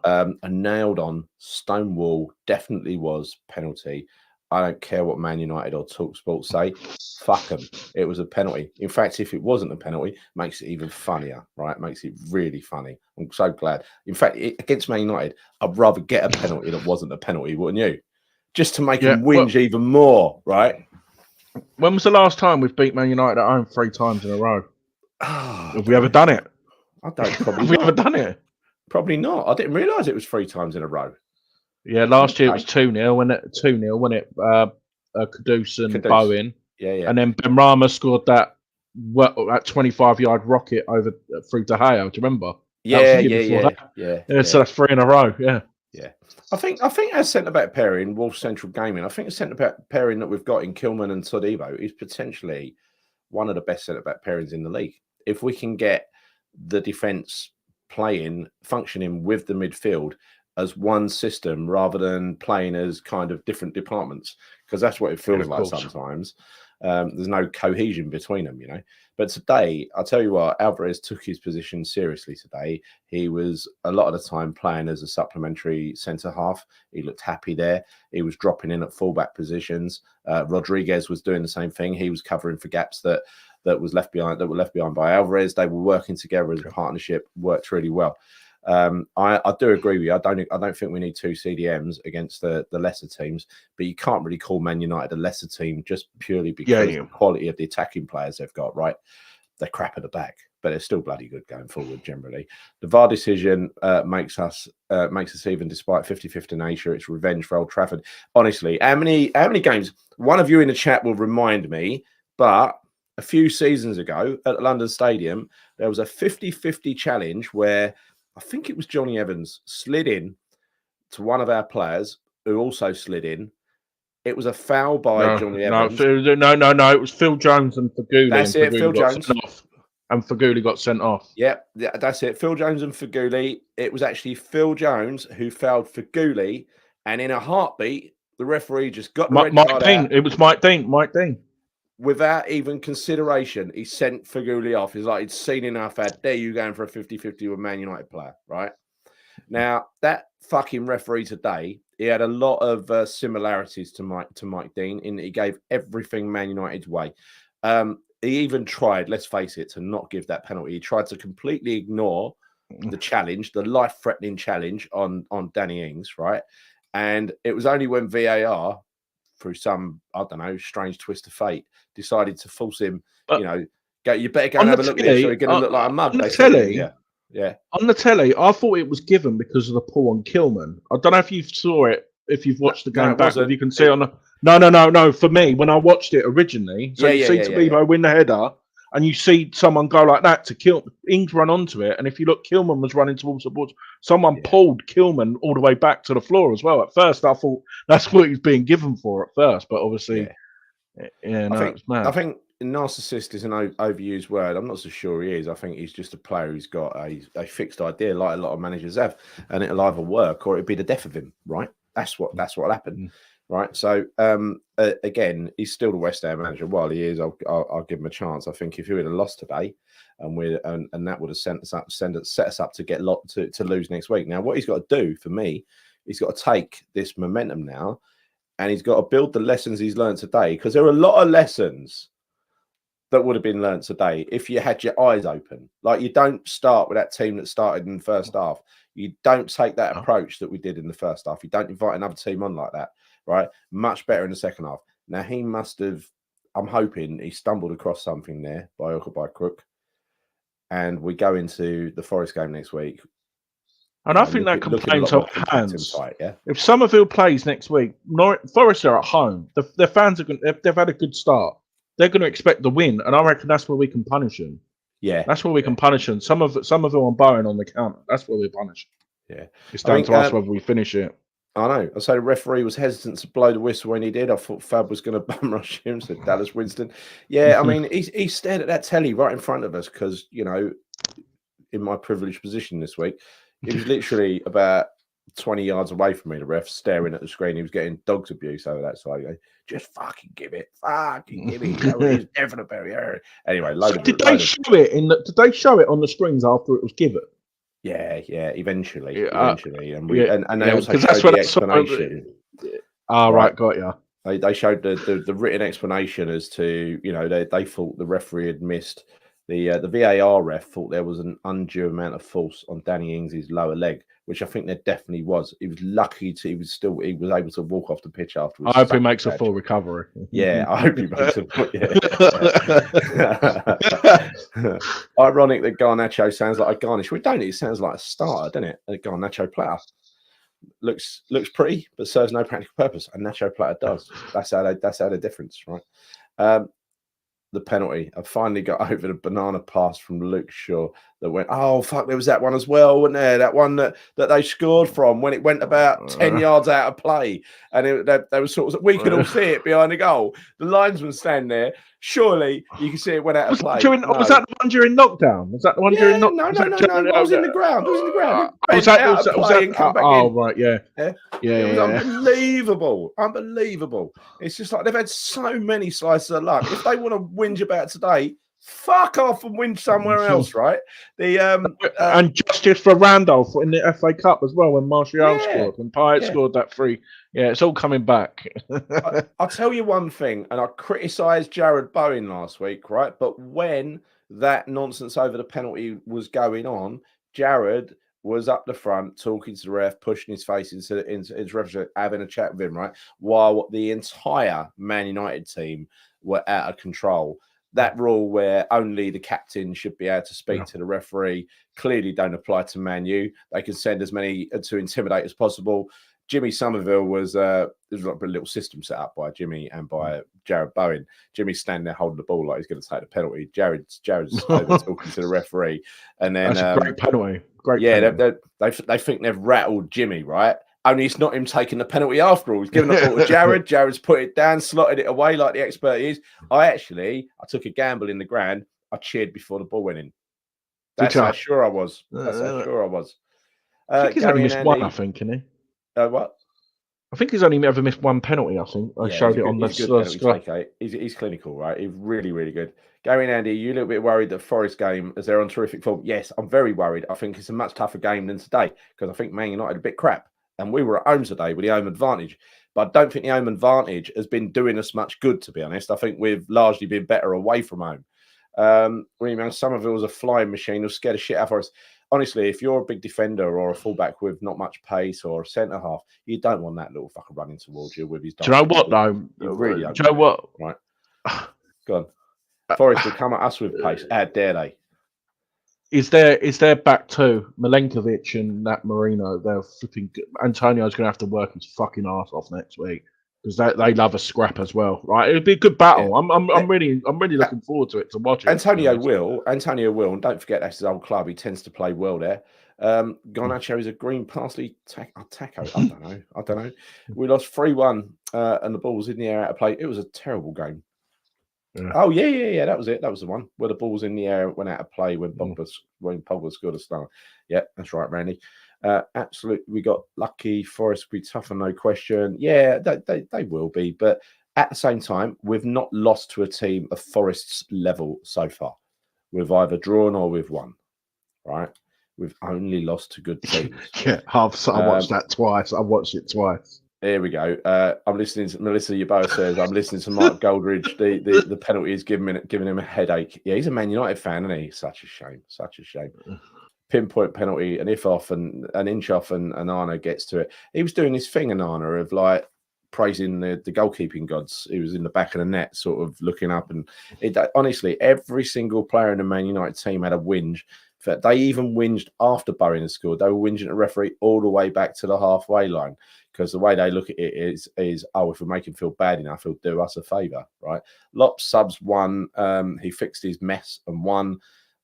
a nailed on Stonewall definitely was penalty. I don't care what Man United or TalkSport say. Fuck them. It was a penalty. In fact, if it wasn't a penalty, it makes it even funnier, right? It makes it really funny. I'm so glad. In fact, against Man United, I'd rather get a penalty that wasn't a penalty, wouldn't you? Just to make them whinge even more, right? When was the last time we've beat Man United at home 3 times in a row? Have we ever done it? I don't. Probably Have we ever done it? Probably not. I didn't realise it was 3 times in a row. Yeah, last year it was 2-0 when it Kudus and Bowen. Yeah. And then Benrahma scored that 25-yard rocket over through De Gea. Do you remember? Yeah. So that's 3 in a row. Yeah. I think our centre back pairing, Wolf Central Gaming, I think the centre back pairing that we've got in Kilman and Todibo is potentially one of the best centre back pairings in the league. If we can get the defence functioning with the midfield as one system rather than playing as kind of different departments, because that's what it feels like sometimes. There's no cohesion between them, you know. But today, I'll tell you what, Alvarez took his position seriously today. He was a lot of the time playing as a supplementary centre half. He looked happy there. He was dropping in at fullback positions. Rodriguez was doing the same thing. He was covering for gaps that were left behind by Alvarez. They were working together as a partnership, worked really well. I do agree with you. I don't think we need 2 CDMs against the lesser teams, but you can't really call Man United a lesser team just purely because the quality of the attacking players they've got, right? They're crap at the back, but they're still bloody good going forward generally. The VAR decision makes us even, despite 50-50 nature, it's revenge for Old Trafford. Honestly, how many games? One of you in the chat will remind me, but a few seasons ago at London Stadium, there was a 50-50 challenge where I think it was Johnny Evans slid in to one of our players who also slid in. It was a foul by Johnny Evans. No. It was Phil Jones and Faguli. That's it, Phil Jones. And Faguli got sent off. Yep, yeah, that's it. Phil Jones and Faguli. It was actually Phil Jones who fouled Faguli, and in a heartbeat, the referee just got the red card out. It was Mike Dean. Without even consideration, he sent Faguli off. He's like, he'd seen enough. How dare you going for a 50-50 with Man United player, right? Now, that fucking referee today, he had a lot of similarities to Mike Dean in that he gave everything Man United's way. He even tried, let's face it, to not give that penalty. He tried to completely ignore the challenge, the life-threatening challenge on Danny Ings, right? And it was only when VAR, through some, I don't know, strange twist of fate, decided to force him, you better go and have a look at this, or you're going to look like a mug. On the telly, on the telly, I thought it was given because of the pull on Kilman. I don't know if you saw it, if you've watched the game back, if you can see on the... No. For me, when I watched it originally, you see Tolibo win the header, and you see someone go like that to kill Ings run onto it, and if you look, Kilman was running towards the board. Someone pulled Kilman all the way back to the floor as well. At first, I thought that's what he's being given for at first, but obviously, it's mad. I think narcissist is an overused word. I'm not so sure he is. I think he's just a player who's got a fixed idea, like a lot of managers have, and it'll either work or it'll be the death of him. Right? That's what happened. Right, so again, he's still the West Ham manager. While he is, I'll give him a chance. I think if he would have lost today, and that would have set us up to get to lose next week. Now, what he's got to do for me, he's got to take this momentum now, and he's got to build the lessons he's learned today. Because there are a lot of lessons that would have been learned today if you had your eyes open. Like, you don't start with that team that started in the first half. You don't take that approach that we did in the first half. You don't invite another team on like that. Right, much better in the second half. Now, he must have, I'm hoping he stumbled across something there by hook or by crook, and we go into the Forest game next week. And I think that complains of hands. If Somerville plays next week, Forest are at home. Their fans are going. They've had a good start. They're going to expect the win, and I reckon that's where we can punish them. Yeah, that's where we can punish them. Somerville on Bowen on the counter. That's where we punish. Yeah, it's down to us whether we finish it. I know. I say the referee was hesitant to blow the whistle when he did. I thought Fab was going to bum rush him, said Dallas Winston. Yeah, I mean, he stared at that telly right in front of us because, in my privileged position this week, he was literally about 20 yards away from me, the ref, staring at the screen. He was getting dog's abuse over that side. Just fucking give it. Fucking give it. He's definitely very. Anyway, did they show it on the screens after it was given? Yeah, eventually, and they also showed that's the explanation. Right, got ya. They showed the written explanation as to they thought the referee had missed the VAR ref thought there was an undue amount of force on Danny Ings' lower leg, which I think there definitely was. He was lucky he was able to walk off the pitch afterwards. I hope he makes a full recovery. Yeah, I hope he makes a full. Yeah. Ironic that Garnacho sounds like a garnish. We don't. It sounds like a starter, doesn't it? A Garnacho platter looks pretty, but serves no practical purpose. A Nacho platter does. That's how the difference, right? The penalty. I finally got over the banana pass from Luke Shaw that went, oh, fuck, there was that one as well, wasn't there? That one that they scored from when it went about 10 yards out of play. And they were sort of, we could all see it behind the goal. The linesman stand there. Surely you can see it went out of play. Was that the one during knockdown? Was that the one during knockdown? No. I was in the ground. It was in the ground. Right, yeah. It was unbelievable. It's just like they've had so many slices of luck. If they want to whinge about today, fuck off and whinge somewhere else, right? And justice for Randolph in the FA Cup as well when Martial scored, when Pyatt scored that free. Yeah, it's all coming back. I'll tell you one thing, and I criticised Jared Bowen last week, right? But when that nonsense over the penalty was going on, Jared was up the front talking to the ref, pushing his face into ref, having a chat with him, right? While the entire Man United team were out of control. That rule where only the captain should be able to speak to the referee clearly don't apply to Man U. They can send as many to intimidate as possible. Jimmy Somerville was there's like a little system set up by Jimmy and by Jared Bowen. Jimmy's standing there holding the ball like he's going to take the penalty. Jared's over talking to the referee, and then that's a great penalty. Great, penalty. They think they've rattled Jimmy, right? Only it's not him taking the penalty after all. He's giving the ball to Jared. Jared's put it down, slotted it away like the expert is. I took a gamble in the ground. I cheered before the ball went in. That's how sure I was. I think he's only missed one, I think, isn't he? What? I think he's only ever missed one penalty, I think. I showed it on the score. He's clinical, right? He's really, really good. Gary and Andy, you a little bit worried that Forest game, as they're on terrific form? Yes, I'm very worried. I think it's a much tougher game than today because I think Man United are a bit crap. And we were at home today with the home advantage. But I don't think the home advantage has been doing us much good, to be honest. I think we've largely been better away from home. Somerville was a flying machine who scared the shit out of us. Honestly, if you're a big defender or a fullback with not much pace or a centre half, you don't want that little fucker running towards you with his. Do you know what though? Really do you know what? Right. Go on. Forest will come at us with pace. How dare they? Is there back two Milenkovic and that Marino? They're flipping. Antonio's going to have to work his fucking ass off next week because they love a scrap as well, right? It'll be a good battle. Yeah. I'm really looking forward to it to watch it. Antonio will, and don't forget that's his old club. He tends to play well there. Garnacho is a green parsley taco. I don't know. We lost 3-1 and the ball was in the air out of play. It was a terrible game. Yeah. Oh yeah. That was it. That was the one where the ball was in the air, went out of play when Pogba scored a stunner. Yeah, that's right, Randy. Absolutely, we got lucky. Forest will be tougher, no question. Yeah, they will be, but at the same time, we've not lost to a team of Forest's level so far. We've either drawn or we've won. Right? We've only lost to good teams. Yeah, I watched that twice. I watched it twice. Here we go. I'm listening to Melissa Yeboah says, I'm listening to Mark Goldridge. The penalty is giving him a headache. Yeah, he's a Man United fan, isn't he? Such a shame. Pinpoint penalty, an if off and an inch off, and Anana gets to it. He was doing his thing, Anana, of like praising the goalkeeping gods. He was in the back of the net, sort of looking up. And honestly, every single player in the Man United team had a whinge. In fact, they even whinged after Bowen had scored. They were whinging at the referee all the way back to the halfway line. Because the way they look at it is, if we make him feel bad enough, he'll do us a favour, right? Lops subs won. He fixed his mess and won.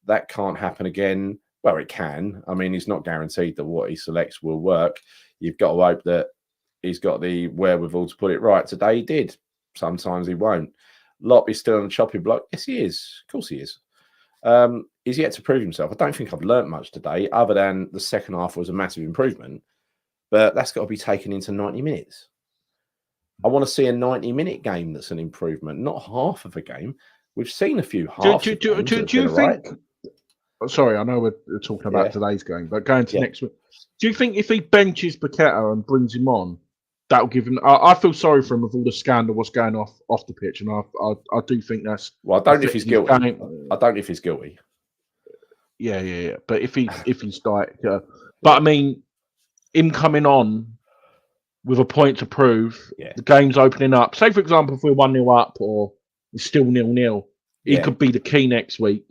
That can't happen again. Well, it can. I mean, he's not guaranteed that what he selects will work. You've got to hope that he's got the wherewithal to put it right. Today he did. Sometimes he won't. Lop is still on the chopping block. Yes, he is. Of course he is. He's yet to prove himself. I don't think I've learnt much today, other than the second half was a massive improvement. But that's got to be taken into 90 minutes. I want to see a 90-minute game that's an improvement, not half of a game. We've seen a few halves. Do you think? Sorry, I know we're talking about today's game, but going to next week, do you think if he benches Paqueta and brings him on, that'll give him? I feel sorry for him with all the scandal what's going off the pitch, and I do think that's. Well, I don't know if he's guilty. I don't know if he's guilty. Yeah. But if he's like, but I mean, him coming on with a point to prove, the game's opening up. Say, for example, if we're 1-0 up or it's still 0-0, he could be the key next week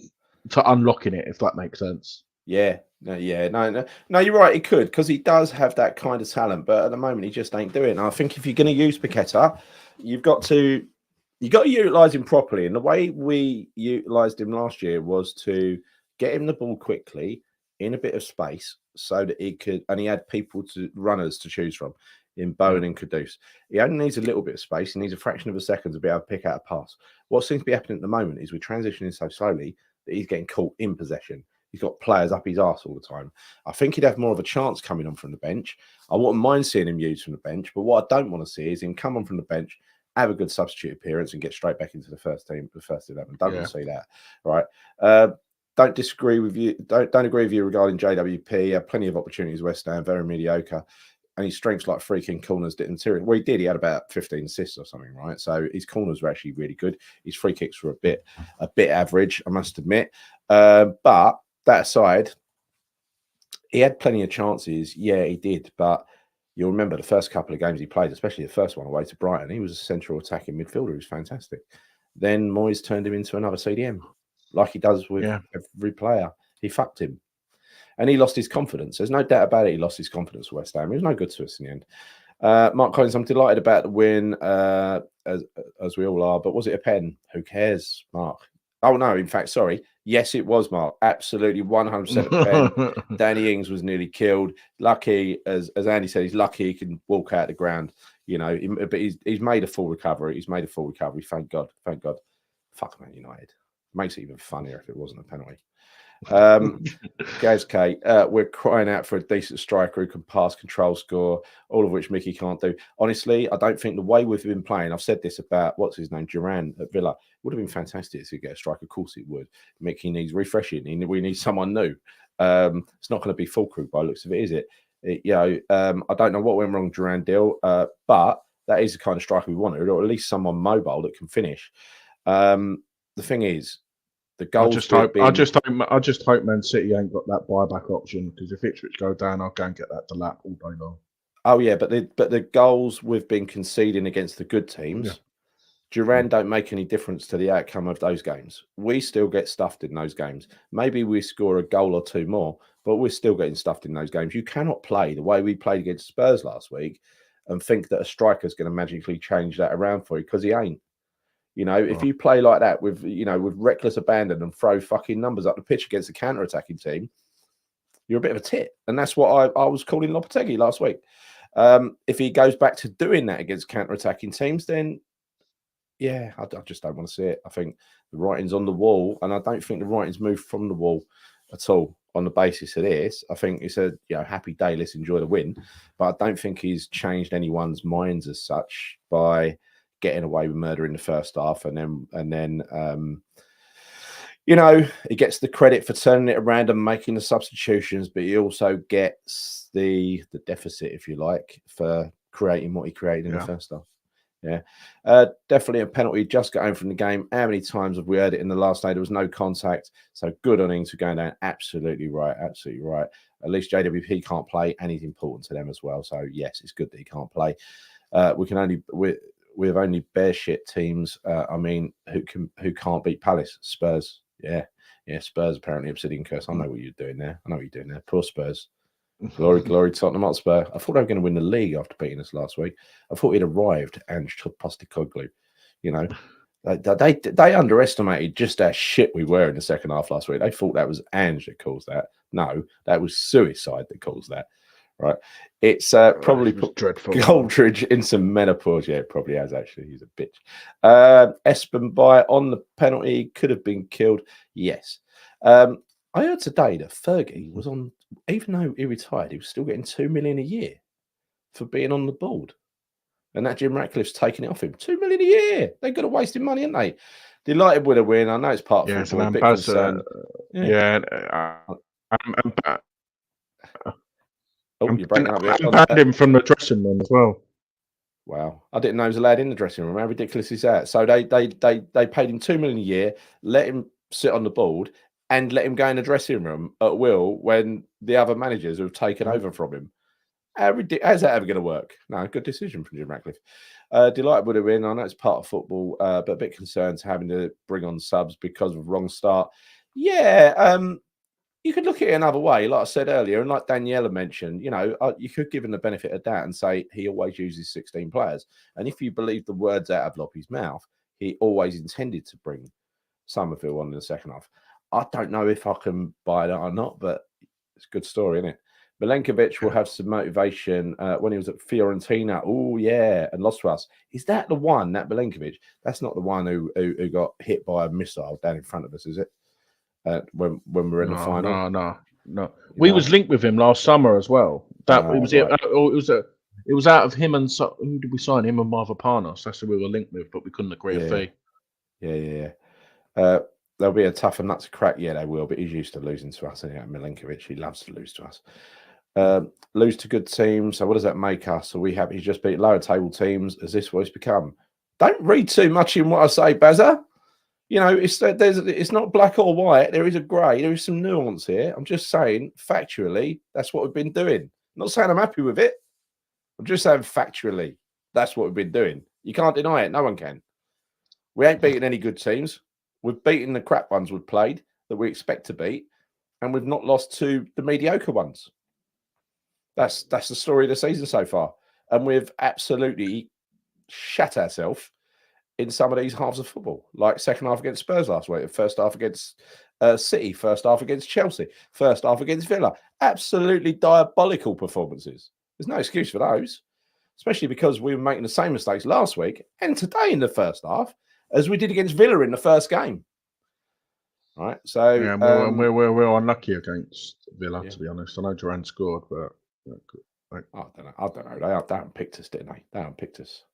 to unlocking it, if that makes sense. No, you're right. He could, because he does have that kind of talent, but at the moment he just ain't doing it. And I think if you're going to use Paqueta, you've got to utilise him properly. And the way we utilised him last year was to get him the ball quickly in a bit of space, so that he could, and he had runners to choose from in Bowen and Kudus. He only needs a little bit of space. He needs a fraction of a second to be able to pick out a pass. What seems to be happening at the moment is we're transitioning so slowly that he's getting caught in possession. He's got players up his arse all the time. I think he'd have more of a chance coming on from the bench. I wouldn't mind seeing him used from the bench, but what I don't want to see is him come on from the bench, have a good substitute appearance, and get straight back into the first team, the first 11. Don't want to see that, right? Don't disagree with you. Don't agree with you regarding JWP. Had plenty of opportunities. West Ham very mediocre, and his strengths like freaking corners didn't material. Well, he did. He had about 15 assists or something, right? So his corners were actually really good. His free kicks were a bit average, I must admit. But that aside, he had plenty of chances. Yeah, he did. But you'll remember the first couple of games he played, especially the first one away to Brighton, he was a central attacking midfielder. He was fantastic. Then Moyes turned him into another CDM, like he does with every player. He fucked him. And he lost his confidence. There's no doubt about it. He lost his confidence for West Ham. He was no good to us in the end. Mark Collins, I'm delighted about the win, as we all are. But was it a pen? Who cares, Mark? Oh, no, in fact, sorry. Yes, it was, Mark. Absolutely 100% a pen. Danny Ings was nearly killed. Lucky, as Andy said, he's lucky he can walk out the ground. You know, but he's made a full recovery. He's made a full recovery. Thank God. Thank God. Fuck Man United. Makes it even funnier if it wasn't a penalty. Gaz K, we're crying out for a decent striker who can pass, control, score, all of which Mickey can't do. Honestly, I don't think the way we've been playing, I've said this about what's his name, Duran at Villa, would have been fantastic to get a striker. Of course it would. Mickey needs refreshing. We need someone new. It's not going to be full by the looks of it, is it? I don't know what went wrong Duran deal, but that is the kind of striker we wanted, or at least someone mobile that can finish. The thing is, the goals. I just hope Man City ain't got that buyback option, because if Ipswich go down, I'll go and get that Delap all day long. Oh yeah, but the goals we've been conceding against the good teams, Duran don't make any difference to the outcome of those games. We still get stuffed in those games. Maybe we score a goal or two more, but we're still getting stuffed in those games. You cannot play the way we played against Spurs last week and think that a striker is going to magically change that around for you, because he ain't. You know, if you play like that with reckless abandon and throw fucking numbers up the pitch against a counter-attacking team, you're a bit of a tit. And that's what I was calling Lopetegui last week. If he goes back to doing that against counter-attacking teams, then, yeah, I just don't want to see it. I think the writing's on the wall, and I don't think the writing's moved from the wall at all on the basis of this. I think it's a happy day, let's enjoy the win. But I don't think he's changed anyone's minds as such by getting away with murder in the first half, and then he gets the credit for turning it around and making the substitutions, but he also gets the deficit, if you like, for creating what he created in the first half. Yeah, definitely a penalty. Just got home from the game. How many times have we heard it in the last day? There was no contact, so good on Ings for going down. Absolutely right. Absolutely right. At least JWP can't play, and he's important to them as well. So yes, it's good that he can't play. We have only bear shit teams. Who can't beat Palace? Spurs. Yeah. Spurs apparently Obsidian Curse. I know what you're doing there. Poor Spurs. Glory, Tottenham Hotspur. I thought they were going to win the league after beating us last week. I thought he'd arrived and Postecoglou. They underestimated just how shit we were in the second half last week. They thought that was Ange that caused that. No, that was suicide that caused that. Right, it's probably put dreadful. Goldridge in some menopause. Yeah, it probably has actually. He's a bitch. Espen by on the penalty, could have been killed. Yes, I heard today that Fergie was on, even though he retired, he was still getting $2 million a year for being on the board, and that Jim Ratcliffe's taking it off him. $2 million a year. They've got to waste money, haven't they? Delighted with a win. I know it's part of football. A bit concerned. You're breaking up. Banned him from the dressing room as well. Wow, I didn't know he was allowed in the dressing room. How ridiculous is that? So they paid him $2 million a year, let him sit on the board, and let him go in the dressing room at will when the other managers have taken over from him. How's that ever going to work? No, good decision from Jim Ratcliffe. Delighted with a win. I know it's part of football, but a bit concerned having to bring on subs because of wrong start. Yeah. You could look at it another way, like I said earlier, and like Daniela mentioned, you could give him the benefit of that and say he always uses 16 players. And if you believe the words out of Loppy's mouth, he always intended to bring Summerville on in the second half. I don't know if I can buy that or not, but it's a good story, isn't it? Milenkovic will have some motivation when he was at Fiorentina. Oh, yeah, and lost to us. Is that the one, that Milenkovic? That's not the one who got hit by a missile down in front of us, is it? When we're in the final, no. We was linked with him last summer as well. It was out of him and who did we sign? Him and Mavropanos. That's who we were linked with, but we couldn't agree a fee. Yeah. There'll be a tougher nut to crack. Yeah, they will. But he's used to losing to us. Milenkovic, he loves to lose to us. Lose to good teams. So what does that make us? So he's just beat lower table teams. Is this what it's become? Don't read too much in what I say, Bazza. You know, it's not black or white. There is a grey. There is some nuance here. I'm just saying, factually, that's what we've been doing. I'm not saying I'm happy with it. I'm just saying factually, that's what we've been doing. You can't deny it. No one can. We ain't beaten any good teams. We've beaten the crap ones we've played that we expect to beat, and we've not lost to the mediocre ones. That's the story of the season so far. And we've absolutely shat ourselves in some of these halves of football, like second half against Spurs last week, first half against City, first half against Chelsea, first half against Villa. Absolutely diabolical performances. There's no excuse for those, especially because we were making the same mistakes last week and today in the first half as we did against Villa in the first game. Right, so yeah, we're unlucky against Villa, to be honest. I know Duran scored, but I don't know. They haven't picked us, didn't they? They haven't picked us.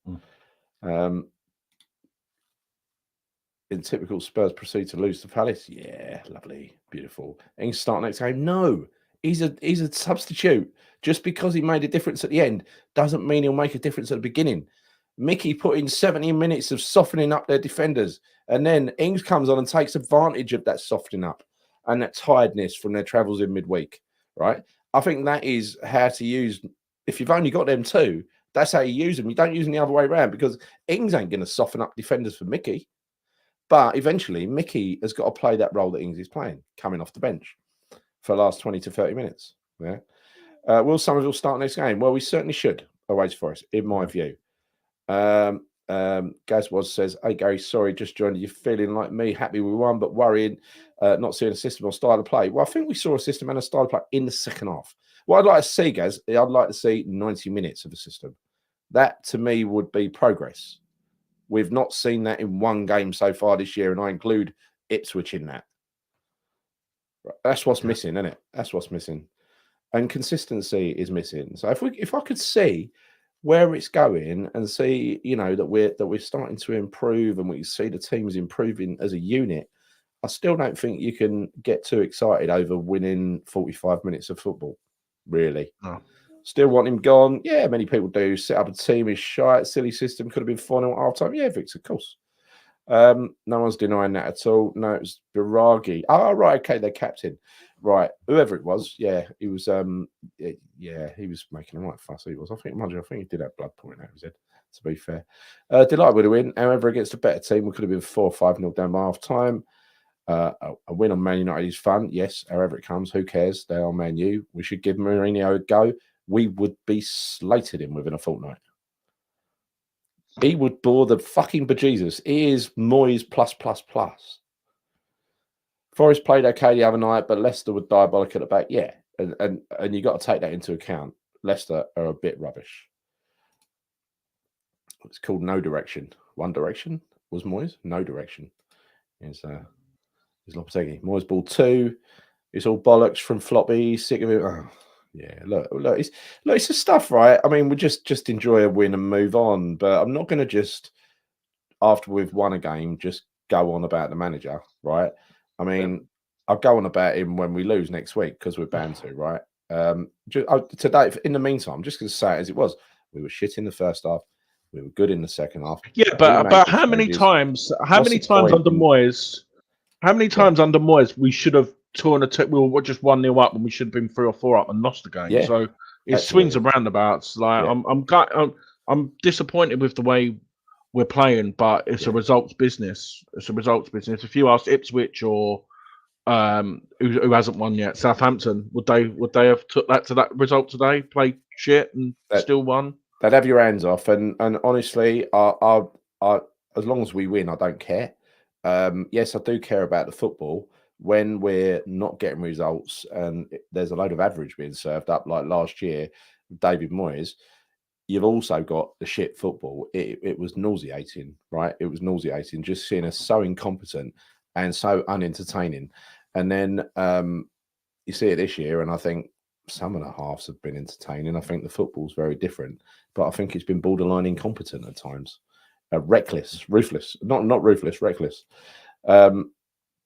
In typical Spurs, proceed to lose to Palace. Yeah, lovely, beautiful. Ings start next game. No, he's a substitute. Just because he made a difference at the end doesn't mean he'll make a difference at the beginning. Mickey put in 70 minutes of softening up their defenders, and then Ings comes on and takes advantage of that softening up and that tiredness from their travels in midweek. Right? I think that is how to use. If you've only got them two, that's how you use them. You don't use them the other way around because Ings ain't going to soften up defenders for Mickey. But eventually, Mickey has got to play that role that Ings is playing, coming off the bench for the last 20 to 30 minutes. Yeah. Will Somerville start next game? Well, we certainly should. Awaits for us, in my view. Gaz was says, "Hey Gary, sorry, just joined you. Feeling like me, happy we won, but worrying, not seeing a system or style of play." Well, I think we saw a system and a style of play in the second half. What I'd like to see, Gaz, I'd like to see 90 minutes of a system. That to me would be progress. We've not seen that in one game so far this year, and I include Ipswich in that. That's what's missing, isn't it? That's what's missing, and consistency is missing. So if I could see where it's going and see, you know, that we're starting to improve and we see the teams improving as a unit, I still don't think you can get too excited over winning 45 minutes of football. Really. No. Still want him gone. Yeah, many people do. Set up a team is shite. Silly system. Could have been 4-0 at half time. Yeah, Victor, of course. No one's denying that at all. No, it was Biragi. Oh, right. Okay, their captain. Right. Whoever it was. Yeah, he was. Yeah, he was making a right fuss. He was. I think he did have blood pouring out of his head, to be fair. Delighted with a win. However, against a better team, we could have been 4 or 5-0 down by half time. A win on Man United is fun. Yes, however it comes, who cares? They are Man U. We should give Mourinho a go. We would be slated him within a fortnight. He would bore the fucking bejesus. He is Moyes +++. Forest played okay the other night, but Leicester were diabolical at the back. Yeah, and you got to take that into account. Leicester are a bit rubbish. It's called No Direction. One Direction was Moyes. No Direction is Lopetegui. Moyes ball 2. It's all bollocks from Floppy. Sick of it. Oh. Yeah, look, it's the stuff, right? I mean, we just enjoy a win and move on. But I'm not going to just, after we've won a game, just go on about the manager, right? I mean, I'll go on about him when we lose next week because we're bound to, right? Today, in the meantime, I'm just going to say it as it was. We were shit in the first half. We were good in the second half. Yeah, but how many times under Moyes? How many times under Moyes we should have torn we were just 1-0 up and we should have been 3 or 4 up and lost the game. Yeah, so it swings and roundabouts. Like I'm disappointed with the way we're playing, but it's a results business. It's a results business. If you asked Ipswich or who hasn't won yet, Southampton, would they have took that to that result today? Played shit and still won. They'd have your hands off. And honestly, I as long as we win, I don't care. Yes, I do care about the football. When we're not getting results and there's a load of average being served up, like last year, David Moyes, you've also got the shit football. It was nauseating, right? It was nauseating just seeing us so incompetent and so unentertaining. And then you see it this year, and I think some of the halves have been entertaining. I think the football's very different, but I think it's been borderline incompetent at times. Reckless, ruthless, not ruthless, reckless.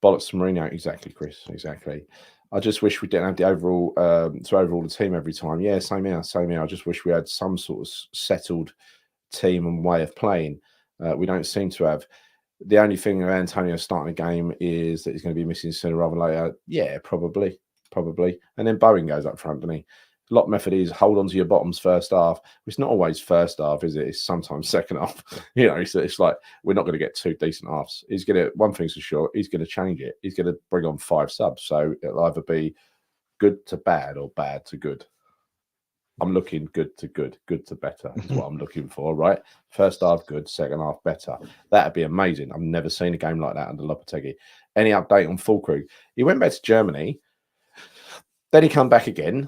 Bollocks to Mourinho, exactly, Chris, exactly. I just wish we didn't have the overall the team every time. Yeah, same here. I just wish we had some sort of settled team and way of playing. We don't seem to have. The only thing with Antonio starting a game is that he's going to be missing sooner rather than later. Yeah, probably. And then Bowen goes up front, doesn't he? A lot method is hold on to your bottoms first half. It's not always first half, is it? It's sometimes second half. It's like we're not going to get 2 decent halves. He's going to, one thing's for sure, he's going to change it. He's going to bring on 5 subs. So it'll either be good to bad or bad to good. I'm looking good to good to better is what I'm looking for, right? First half good, second half better. That'd be amazing. I've never seen a game like that under Lopetegui. Any update on Füllkrug? He went back to Germany, then he come back again,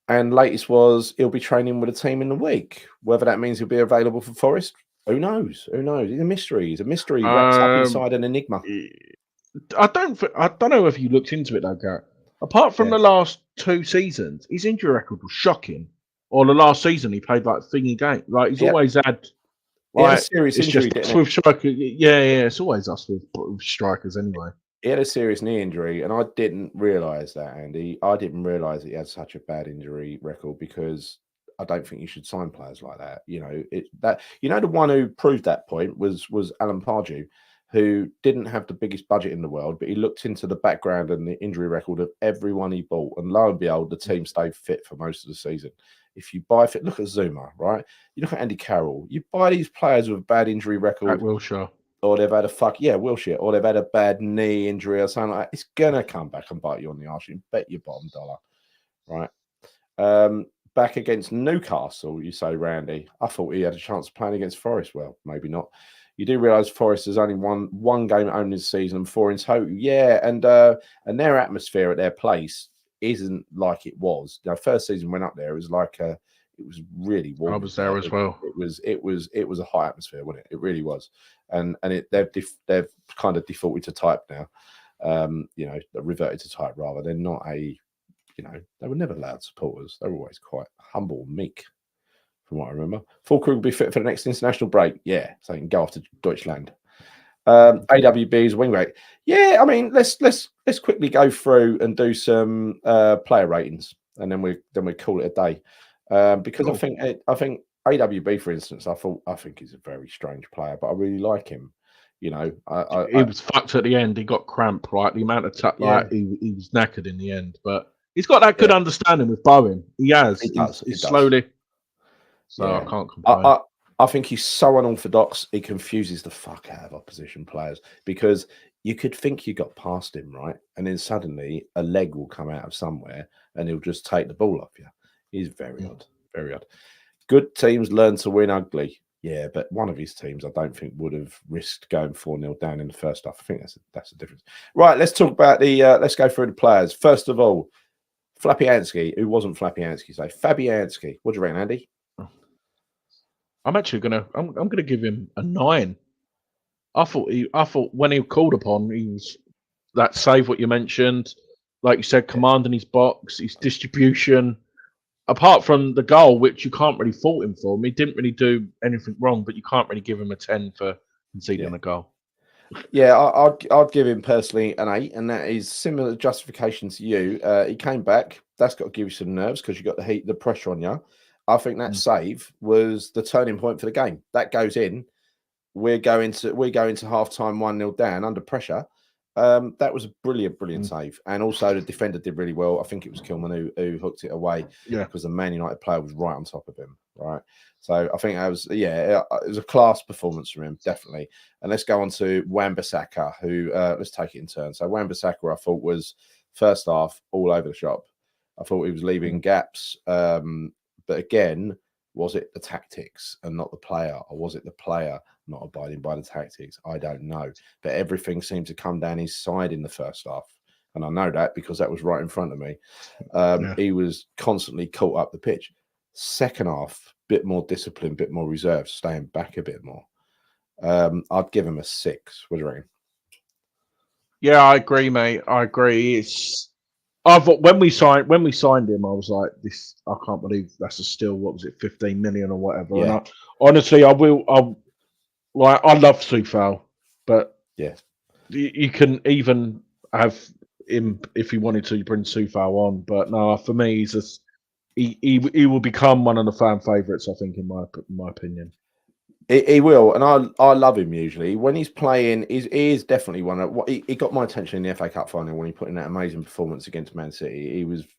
and latest was he'll be training with a team in the week. Whether that means he'll be available for Forest, who knows? Who knows? He's a mystery. He's a mystery wrapped up inside an enigma. I don't know if you looked into it though, Garrett. Apart from the last 2 seasons, his injury record was shocking. Or the last season, he played like thingy game. Like he's always had. Like, he had a serious injury. With striker, yeah. It's always us with strikers anyway. He had a serious knee injury, and I didn't realise that, Andy. I didn't realise that he had such a bad injury record because I don't think you should sign players like that. The one who proved that point was Alan Pardew, who didn't have the biggest budget in the world, but he looked into the background and the injury record of everyone he bought, and lo and behold, the team stayed fit for most of the season. If you buy fit, look at Zuma, right? You look at Andy Carroll. You buy these players with a bad injury record. At Wilshere. Or they've had Wilshere, or they've had a bad knee injury or something like that. It's gonna come back and bite you on the arse. You bet your bottom dollar, right? Back against Newcastle, you say, Randy. I thought he had a chance of playing against Forest. Well, maybe not. You do realise Forest has only won 1 game at home this season, 4 in total. Yeah, and their atmosphere at their place isn't like it was. First season went up there, it was like it was really warm. I was there as well. It was a high atmosphere, wasn't it? It really was. And they've kind of defaulted to type now. Reverted to type rather. They're not they were never loud supporters. They were always quite humble, meek, from what I remember. Füllkrug will be fit for the next international break. Yeah, so he can go off to Deutschland. AWB's wing rate. Yeah, I mean, let's quickly go through and do some player ratings, and then we call it a day. Because cool. I think AWB, for instance, I think he's a very strange player, but I really like him. He was fucked at the end. He got cramp, right? The amount of he was knackered in the end, but he's got that good understanding with Bowen. He has. He's slowly. So I can't complain. I think he's so unorthodox. He confuses the fuck out of opposition players because you could think you got past him, right? And then suddenly a leg will come out of somewhere and he'll just take the ball off you. He's very odd, very odd. Good teams learn to win ugly. Yeah, but one of his teams I don't think would have risked going 4-0 down in the first half. I think that's the difference. Right, let's talk about let's go through the players. First of all, Fabianski, who wasn't Fabianski, so Fabianski. What do you reckon, Andy? I'm actually gonna give him a 9. I thought when he called upon, he was that save what you mentioned, like you said, commanding his box, his distribution. Apart from the goal, which you can't really fault him for, he didn't really do anything wrong, but you can't really give him a 10 for conceding a goal. Yeah, I'd give him personally an 8, and that is similar justification to you. He came back. That's got to give you some nerves because you got the pressure on you. I think that save was the turning point for the game. That goes in. We're going to half time 1-0 down under pressure. That was a brilliant save. And also the defender did really well. I think it was Kilman who hooked it away because the Man United player was right on top of him. Right. So I think that was, it was a class performance from him, definitely. And let's go on to Wan-Bissaka, who let's take it in turn. So Wan-Bissaka, I thought, was first half all over the shop. I thought he was leaving gaps. But again, was it the tactics and not the player? Or was it the player not abiding by the tactics? I don't know. But everything seemed to come down his side in the first half. And I know that because that was right in front of me. He was constantly caught up the pitch. Second half, bit more discipline, bit more reserve, staying back a bit more. I'd give him a 6. What do you reckon? Yeah, I agree, mate. I agree. When we signed him, I was like, "This, I can't believe that's a still. What was it, 15 million or whatever?" Yeah. And honestly, I love Soufal, but you can even have him if you wanted to bring Soufal on. But no, for me, he's just he will become one of the fan favourites. I think, in my opinion. He will, and I love him usually when he's playing. He is definitely one of what he got my attention in the FA Cup final when he put in that amazing performance against Man City.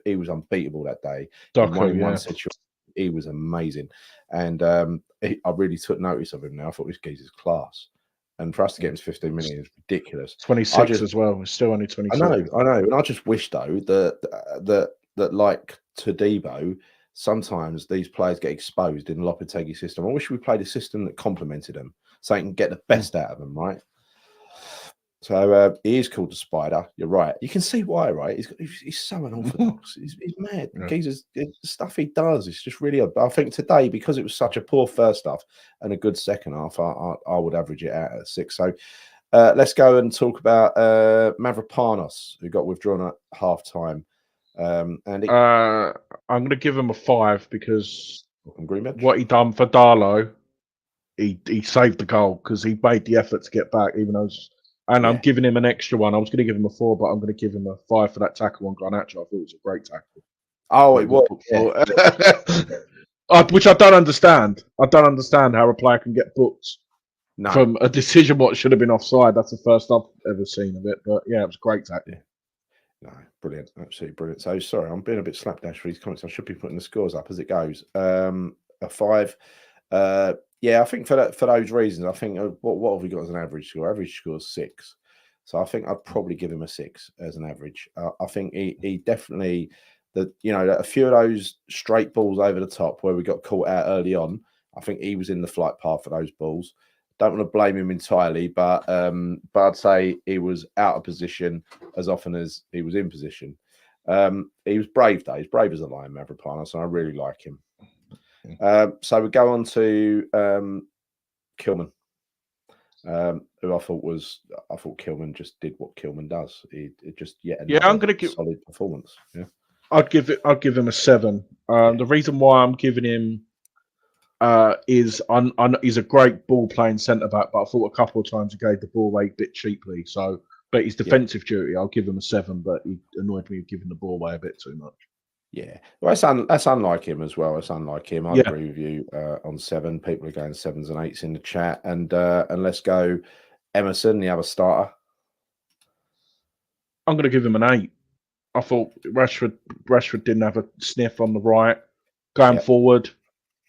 He was unbeatable that day. In one situation, he was amazing, and I really took notice of him now. I thought this geezer's class, and for us to get him to 15 million is ridiculous. 26 as well. It's still only 26. I know, and I just wish though that like Todibo. Sometimes these players get exposed in the Lopetegui system. I wish we played a system that complemented them so you can get the best out of them, right? So he is called the Spider. You're right. You can see why, right? He's so unorthodox. he's mad. Yeah. The stuff he does is just really odd. But I think today, because it was such a poor first half and a good second half, I would average it out at 6. So let's go and talk about Mavropanos, who got withdrawn at half time. I'm going to give him a 5 because what he done for Darlow, he saved the goal because he made the effort to get back, even though. I'm giving him an extra one. I was going to give him a 4, but I'm going to give him a 5 for that tackle on Garnacho. I thought it was a great tackle. Oh, it was. Which I don't understand. I don't understand how a player can get booked from a decision what should have been offside. That's the first I've ever seen of it. But yeah, it was a great tackle. Yeah. No, brilliant, absolutely brilliant. So sorry, I'm being a bit slapdash for these comments. I should be putting the scores up as it goes. A 5. Yeah, I think for those reasons, I think what have we got as an average score? Average score is 6. So I think I'd probably give him a 6 as an average. I think he definitely a few of those straight balls over the top where we got caught out early on. I think he was in the flight path for those balls. Don't want to blame him entirely, but I'd say he was out of position as often as he was in position. He was brave though. He's brave as a lion, Mavropanos, and I really like him. So we go on to Kilman, who I thought Kilman just did what Kilman does. It just I'm going to give solid performance. Yeah, I'd give him a 7. The reason why I'm giving him is he's a great ball playing centre back, but I thought a couple of times he gave the ball away a bit cheaply. So, but his defensive duty, I'll give him a 7. But he annoyed me giving the ball away a bit too much. Yeah, well, that's unlike him as well. It's unlike him. I agree with you on 7. People are going 7s and 8s in the chat, and let's go Emerson, the other starter. I'm going to give him an 8. I thought Rashford didn't have a sniff on the right going forward.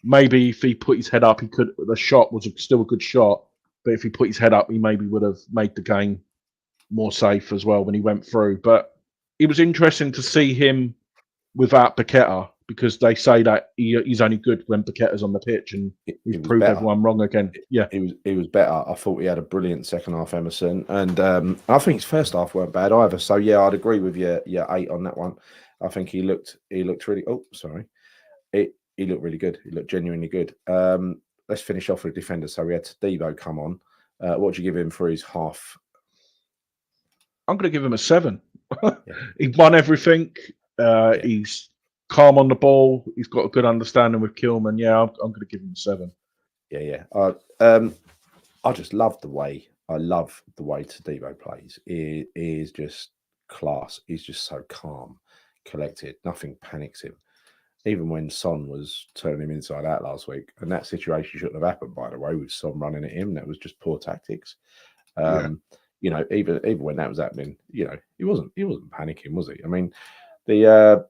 Maybe if he put his head up, he could. The shot was still a good shot, but if he put his head up, he maybe would have made the game more safe as well when he went through. But it was interesting to see him without Paqueta because they say that he's only good when Paqueta's on the pitch, and he's proved everyone wrong again. Yeah, he was better. I thought he had a brilliant second half, Emerson, and I think his first half weren't bad either. So yeah, I'd agree with your 8 on that one. I think he looked really. Oh, sorry, he looked really good. He looked genuinely good. Let's finish off with the defender. So we had Todibo come on. What do you give him for his half? I'm going to give him a 7. He won everything. He's calm on the ball. He's got a good understanding with Kilman. Yeah, I'm going to give him a 7. Yeah. I just love the way Todibo plays. He is just class. He's just so calm, collected. Nothing panics him. Even when Son was turning him inside out last week, and that situation shouldn't have happened, by the way, with Son running at him. That was just poor tactics. Even when that was happening, he wasn't panicking, was he? I mean, there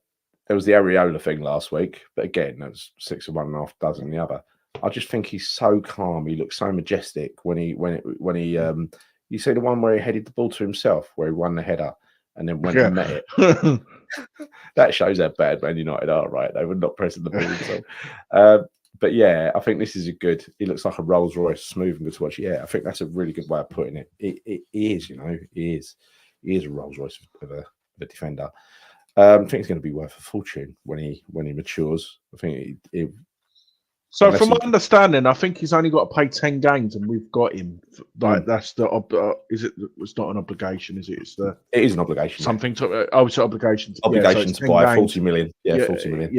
was the Areola thing last week, but again, that was 6 of one and a half dozen the other. I just think he's so calm. He looks so majestic when he you see the one where he headed the ball to himself, where he won the header and then went and met it. That shows how bad Man United are, right? They were not pressing the ball. But yeah, I think this is he looks like a Rolls Royce, smooth and good to watch. Yeah, I think that's a really good way of putting it. He is a Rolls Royce of a defender. I think it's going to be worth a fortune when he matures. I think So from my understanding, I think he's only got to pay 10 games, and we've got him. Like that's the is it? It's not an obligation, is it? It is an obligation. Something to it's an obligation. Obligation to buy 40 million. Yeah, 40 million.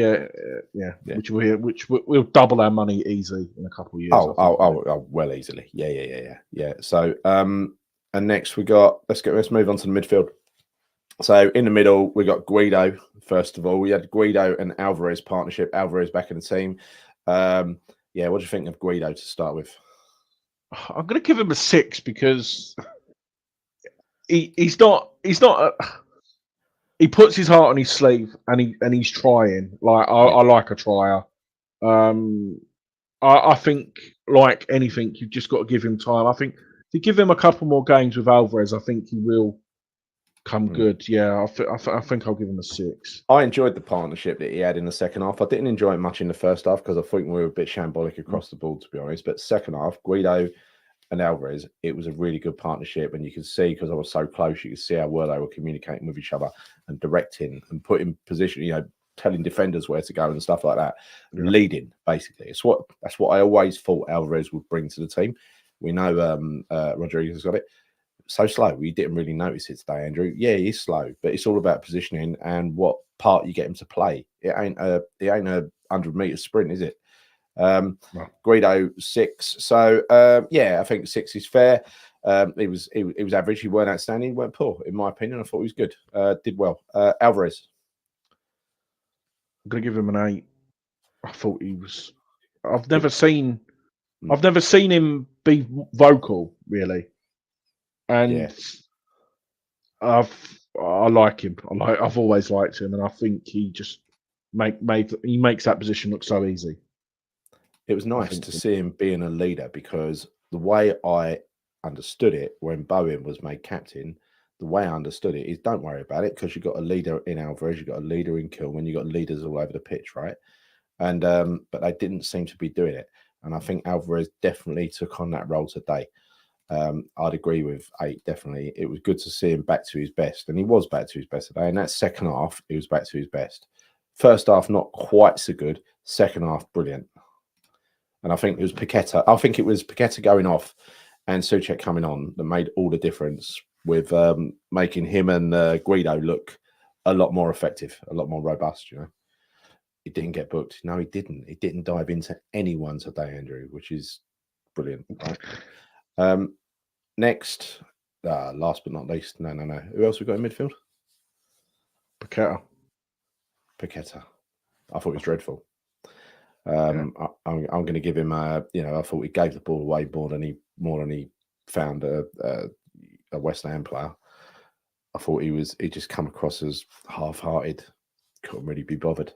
Yeah. Which we'll double our money easy in a couple of years. Oh, well, easily. Yeah. So and next we got let's move on to the midfield. So in the middle we got Guido. First of all, we had Guido and Alvarez partnership. Alvarez back in the team. What do you think of Guido to start with? I'm going to give him a 6 because he's not. He puts his heart on his sleeve and he's trying. Like I like a trier. I think like anything, you've just got to give him time. I think if you give him a couple more games with Alvarez, I think he will come good. Yeah, I think I'll give him a 6. I enjoyed the partnership that he had in the second half. I didn't enjoy it much in the first half because I think we were a bit shambolic across the board, to be honest. But second half, Guido and Alvarez, it was a really good partnership. And you could see, because I was so close, you could see how well they were communicating with each other and directing and putting position, telling defenders where to go and stuff like that. Yeah. Leading, basically. That's what I always thought Alvarez would bring to the team. We know Rodriguez has got it. So slow. We didn't really notice it today, Andrew. Yeah, he's slow, but it's all about positioning and what part you get him to play. It ain't a 100-meter sprint, is it? No. Guido 6. So I think 6 is fair. He was average. He weren't outstanding. He weren't poor, in my opinion. I thought he was good. Did well. Alvarez. I'm gonna give him an 8. I thought he was. I've never seen him be vocal, really. And I like him. I've always liked him, and I think he just makes that position look so easy. It was nice to see him being a leader, because the way I understood it when Bowen was made captain, the way I understood it is, don't worry about it, because you've got a leader in Alvarez, you've got a leader in Kilman, you've got leaders all over the pitch, right? And but they didn't seem to be doing it. And I think Alvarez definitely took on that role today. I'd agree with 8, definitely. It was good to see him back to his best, and he was back to his best today. In that second half, he was back to his best. First half, not quite so good. Second half, brilliant. And I think it was Paqueta. I think it was Paqueta going off and Souček coming on that made all the difference with making him and Guido look a lot more effective, a lot more robust. He didn't get booked. No, he didn't. He didn't dive into anyone today, Andrew, which is brilliant, right? Next, last but not least, no. Who else we got in midfield? Paqueta. I thought it was dreadful. I'm going to give him I thought he gave the ball away more than he found a West Ham player. I thought he just come across as half-hearted, couldn't really be bothered.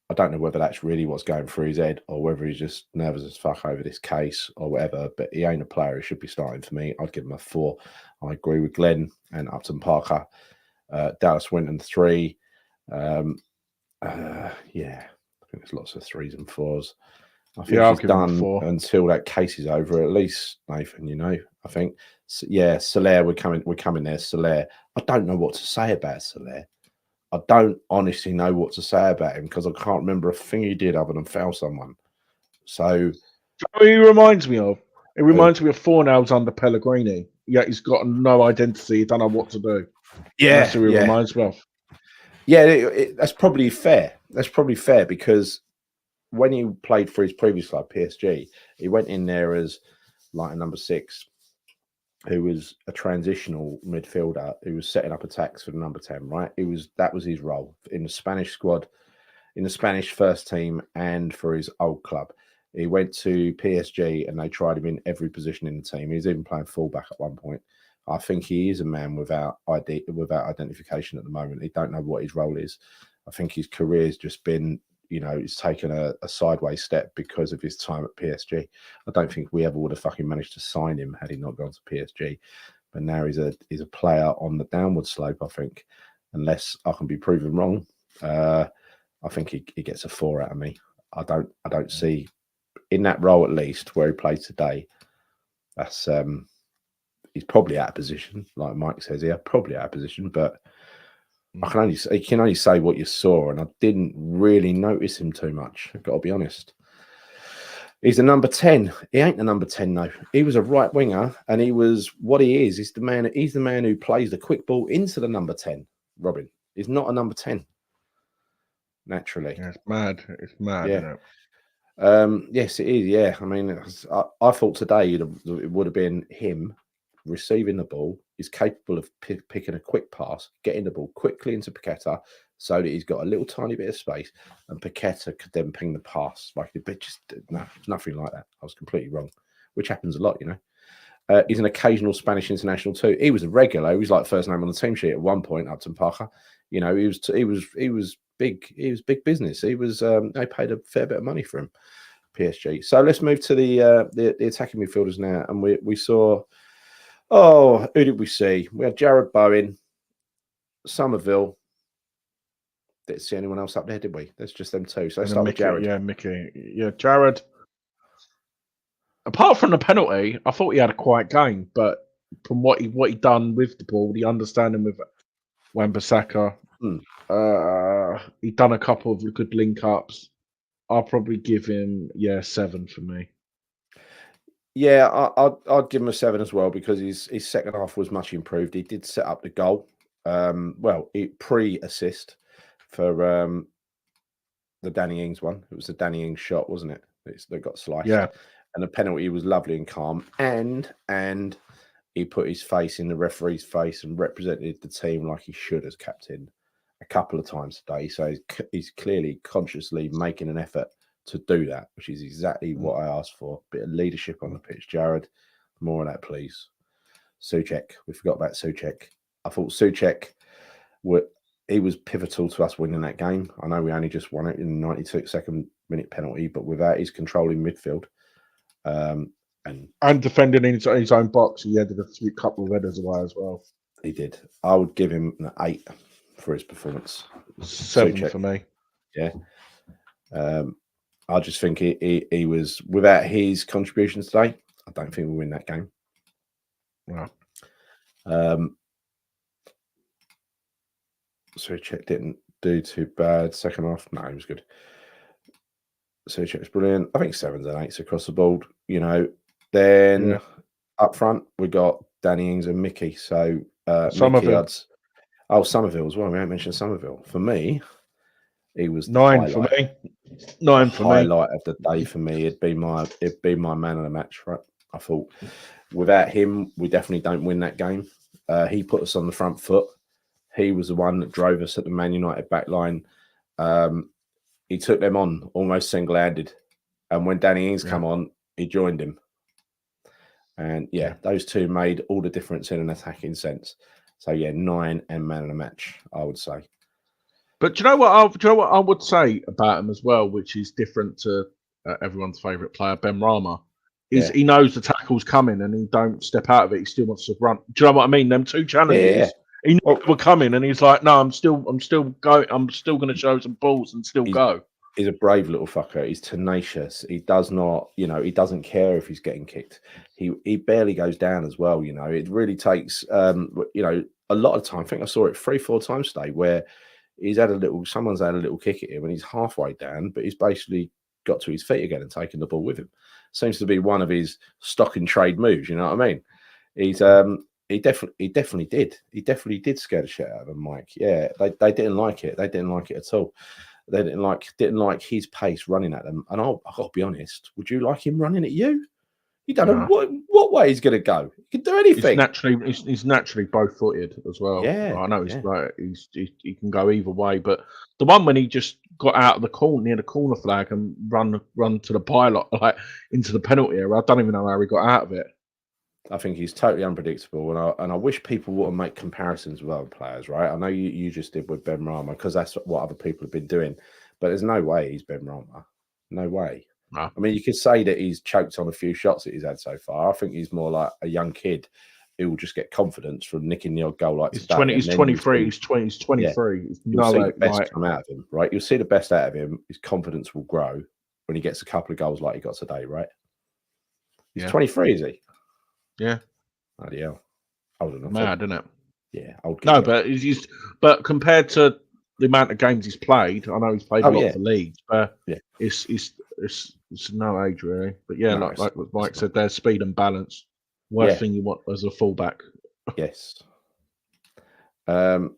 I don't know whether that's really what's going through his head or whether he's just nervous as fuck over this case or whatever, but he ain't a player who should be starting for me. I'd give him a 4. I agree with Glenn and Upton Parker. Dallas Winton 3. I think there's lots of 3s and 4s. I think he's done until that case is over, at least, Nathan, I think. Soler, we're coming there. Soler. I don't know what to say about Soler. I don't honestly know what to say about him because I can't remember a thing he did other than foul someone. So he reminds me of? It reminds me of Fornals under Pellegrini. Yeah, he's got no identity. He don't know what to do. Yeah, that's who he reminds me of. Yeah, that's probably fair. That's probably fair because when he played for his previous club, PSG, he went in there as like a number 6, who was a transitional midfielder who was setting up attacks for the number 10, right? That was his role in the Spanish squad, in the Spanish first team, and for his old club. He went to PSG and they tried him in every position in the team. He was even playing fullback at one point. I think he is a man without identification at the moment. He don't know what his role is. I think his career's just been, he's taken a sideways step because of his time at PSG. I don't think we ever would have fucking managed to sign him had he not gone to PSG. But now he's a player on the downward slope, I think. Unless I can be proven wrong, I think he gets a 4 out of me. I don't see, in that role at least, where he played today, that's he's probably out of position, like Mike says here, probably out of position, but you can only say what you saw, and I didn't really notice him too much. I've got to be honest. He's the number 10. He ain't the number 10 though. He was a right winger, and he was what he is. He's the man who plays the quick ball into the number 10. Robin, he's not a number 10. Naturally, yeah, it's mad. It's mad. Yeah. Isn't it? Yes, it is. Yeah, I mean, I thought today it would have been him receiving the ball. He's capable of picking a quick pass, getting the ball quickly into Paqueta so that he's got a little tiny bit of space, and Paqueta could then ping the pass. But just no, nothing like that. I was completely wrong, which happens a lot, He's an occasional Spanish international too. He was a regular. He was like first name on the team sheet at one point. Upton Parker, he was big. He was big business. He was. They paid a fair bit of money for him. PSG. So let's move to the attacking midfielders now, and we saw. Oh, who did we see? We had Jared Bowen, Somerville. Didn't see anyone else up there, did we? There's just them two. So let's start with Jared. Yeah, Mickey. Yeah, Jared. Apart from the penalty, I thought he had a quiet game, but from what he done with the ball, the understanding with Wan-Bissaka, he done a couple of good link ups. I'll probably give him 7 for me. Yeah, I'd give him a 7 as well because his second half was much improved. He did set up the goal. Pre-assist for the Danny Ings one. It was the Danny Ings shot, wasn't it? That got sliced. Yeah. And the penalty was lovely and calm. And he put his face in the referee's face and represented the team like he should as captain a couple of times today. So he's clearly consciously making an effort to do that, which is exactly what I asked for. Bit of leadership on the pitch. Jared, more of that, please. Souček. We forgot about Souček. I thought Souček, he was pivotal to us winning that game. I know we only just won it in the 92nd minute penalty, but without his controlling midfield, and defending in his own box, he had a couple of headers away as well. He did. I would give him an 8 for his performance. 7 for me. Yeah. I just think he was, without his contributions today, I don't think we'll win that game. Wow. Souček didn't do too bad. Second half, no, he was good. Souček was brilliant. I think 7s and 8s across the board. Then up front we got Danny Ings and Mickey. So Somerville. Somerville as well. We haven't mentioned Somerville. For me, he was 9 for me. 9 for me. Highlight of the day for me. It'd be my man of the match. Right. I thought without him, we definitely don't win that game. He put us on the front foot. He was the one that drove us at the Man United back line. He took them on almost single-handed. And when Danny Ings come on, he joined him. And those two made all the difference in an attacking sense. So 9 and man of the match, I would say. But do you know what I would say about him as well, which is different to everyone's favourite player, Ben Rama, is he knows the tackle's coming and he don't step out of it. He still wants to run. Do you know what I mean? Them two challenges. He knew they were coming, and he's like, "No, I'm still going. I'm still going to show some balls and still go." He's a brave little fucker. He's tenacious. He does not, he doesn't care if he's getting kicked. He barely goes down as well. It really takes, a lot of time. I think I saw it 3-4 times today where someone's had a little kick at him, and he's halfway down, but he's basically got to his feet again and taken the ball with him. Seems to be one of his stock and trade moves. You know what I mean? He's He definitely did. He definitely did scare the shit out of them, Mike. Yeah, they didn't like it. They didn't like it at all. They didn't like his pace running at them. And I've got to be honest, would you like him running at you? You don't know what way he's going to go. He can do anything. He's naturally both-footed as well. Yeah, I know he can go either way. But the one when he just got out of the corner near the corner flag and run to the pylon, like into the penalty area, I don't even know how he got out of it. I think he's totally unpredictable, and I wish people wouldn't make comparisons with other players, right? I know you just did with Ben Rama because that's what other people have been doing, but there's no way he's Ben Rama. No way. No. I mean, you could say that he's choked on a few shots that he's had so far. I think he's more like a young kid who will just get confidence from nicking the odd goal like he's 20. He's 23. He's 23. Yeah. You'll see the best come out of him, right? You'll see the best out of him. His confidence will grow when he gets a couple of goals like he got today, right? He's 23, is he? Yeah. Bloody hell. Older enough. Mad, isn't it? Yeah. No, but compared to the amount of games he's played, I know he's played a lot for leagues, but it's no age really. But like what Mike said, there's speed and balance. Worst thing you want as a fullback. Yes.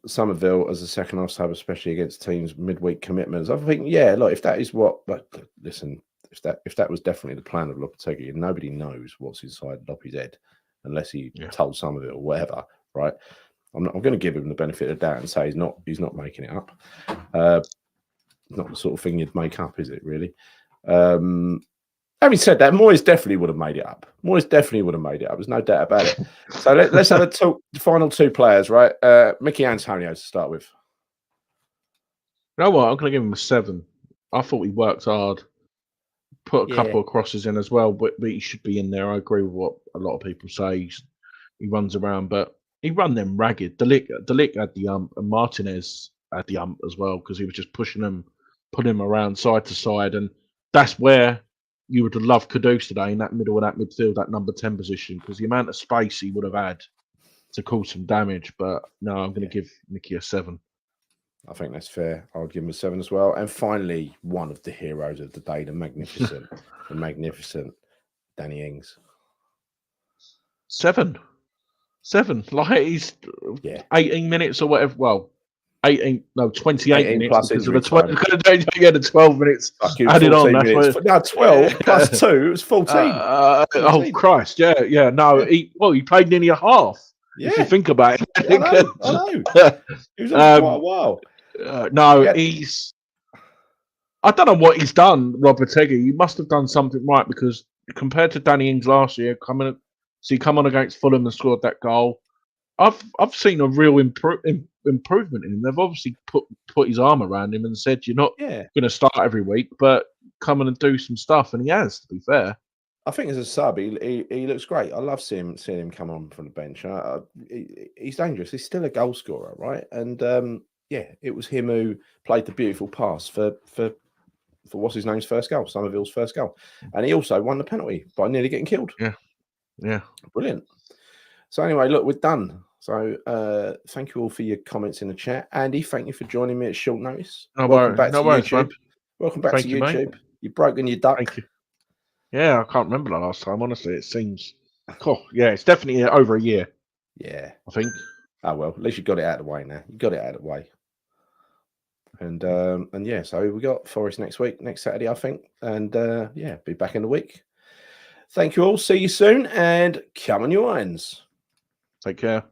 Somerville as a second half sub, especially against teams midweek commitments. I think, look, if that is what, but listen, if that was definitely the plan of Lopetegui, nobody knows what's inside Lope's head unless he told Somerville or whatever, right? I'm going to give him the benefit of the doubt and say he's not making it up. Not the sort of thing you'd make up, is it really? Having said that, Moyes definitely would have made it up. Moyes definitely would have made it up. There's no doubt about it. So let's have the final two players, right? Mickey Antonio to start with. You know what? I'm going to give him a 7. I thought he worked hard, put a couple of crosses in as well, but he should be in there. I agree with what a lot of people say. He runs around, but he run them ragged. Delic had the and Martinez had the as well because he was just pushing him, putting him around side to side, and that's where you would have loved Kudus today in that middle of that midfield, that number 10 position, because the amount of space he would have had to cause some damage. But no, I'm going to give Mickey a 7. I think that's fair. I would give him a 7 as well. And finally, one of the heroes of the day, the magnificent Danny Ings. 7. Like he's 18 minutes or whatever. Well, 28 minutes plus because of the 12 minutes added on. That's what, no, 12 plus 2. It was 14. 14. Oh Christ! Yeah. No, he played nearly a half. Yeah. If you think about it, I know. He was on quite a while. He's. I don't know what he's done, Robert Eggy. He must have done something right because compared to Danny Ings last year, come on against Fulham and scored that goal. I've seen a real improvement in him. They've obviously put his arm around him and said, "You're not going to start every week, but come in and do some stuff." And he has, to be fair. I think as a sub, he looks great. I love seeing him come on from the bench. He's dangerous. He's still a goal scorer, right? And it was him who played the beautiful pass for what's his name's first goal, Somerville's first goal, and he also won the penalty by nearly getting killed. Yeah, brilliant. So anyway, look, we're done. So thank you all for your comments in the chat. Andy, thank you for joining me at short notice. Welcome back to YouTube. Welcome back to YouTube. You've broken your duck. Thank you. Yeah, I can't remember the last time. Honestly, it seems cool. Yeah, it's definitely over a year. Yeah, I think. Oh well, at least you got it out of the way now. You got it out of the way. And so we got Forest next Saturday, I think. And be back in the week. Thank you all. See you soon, and come on your irons. Take care.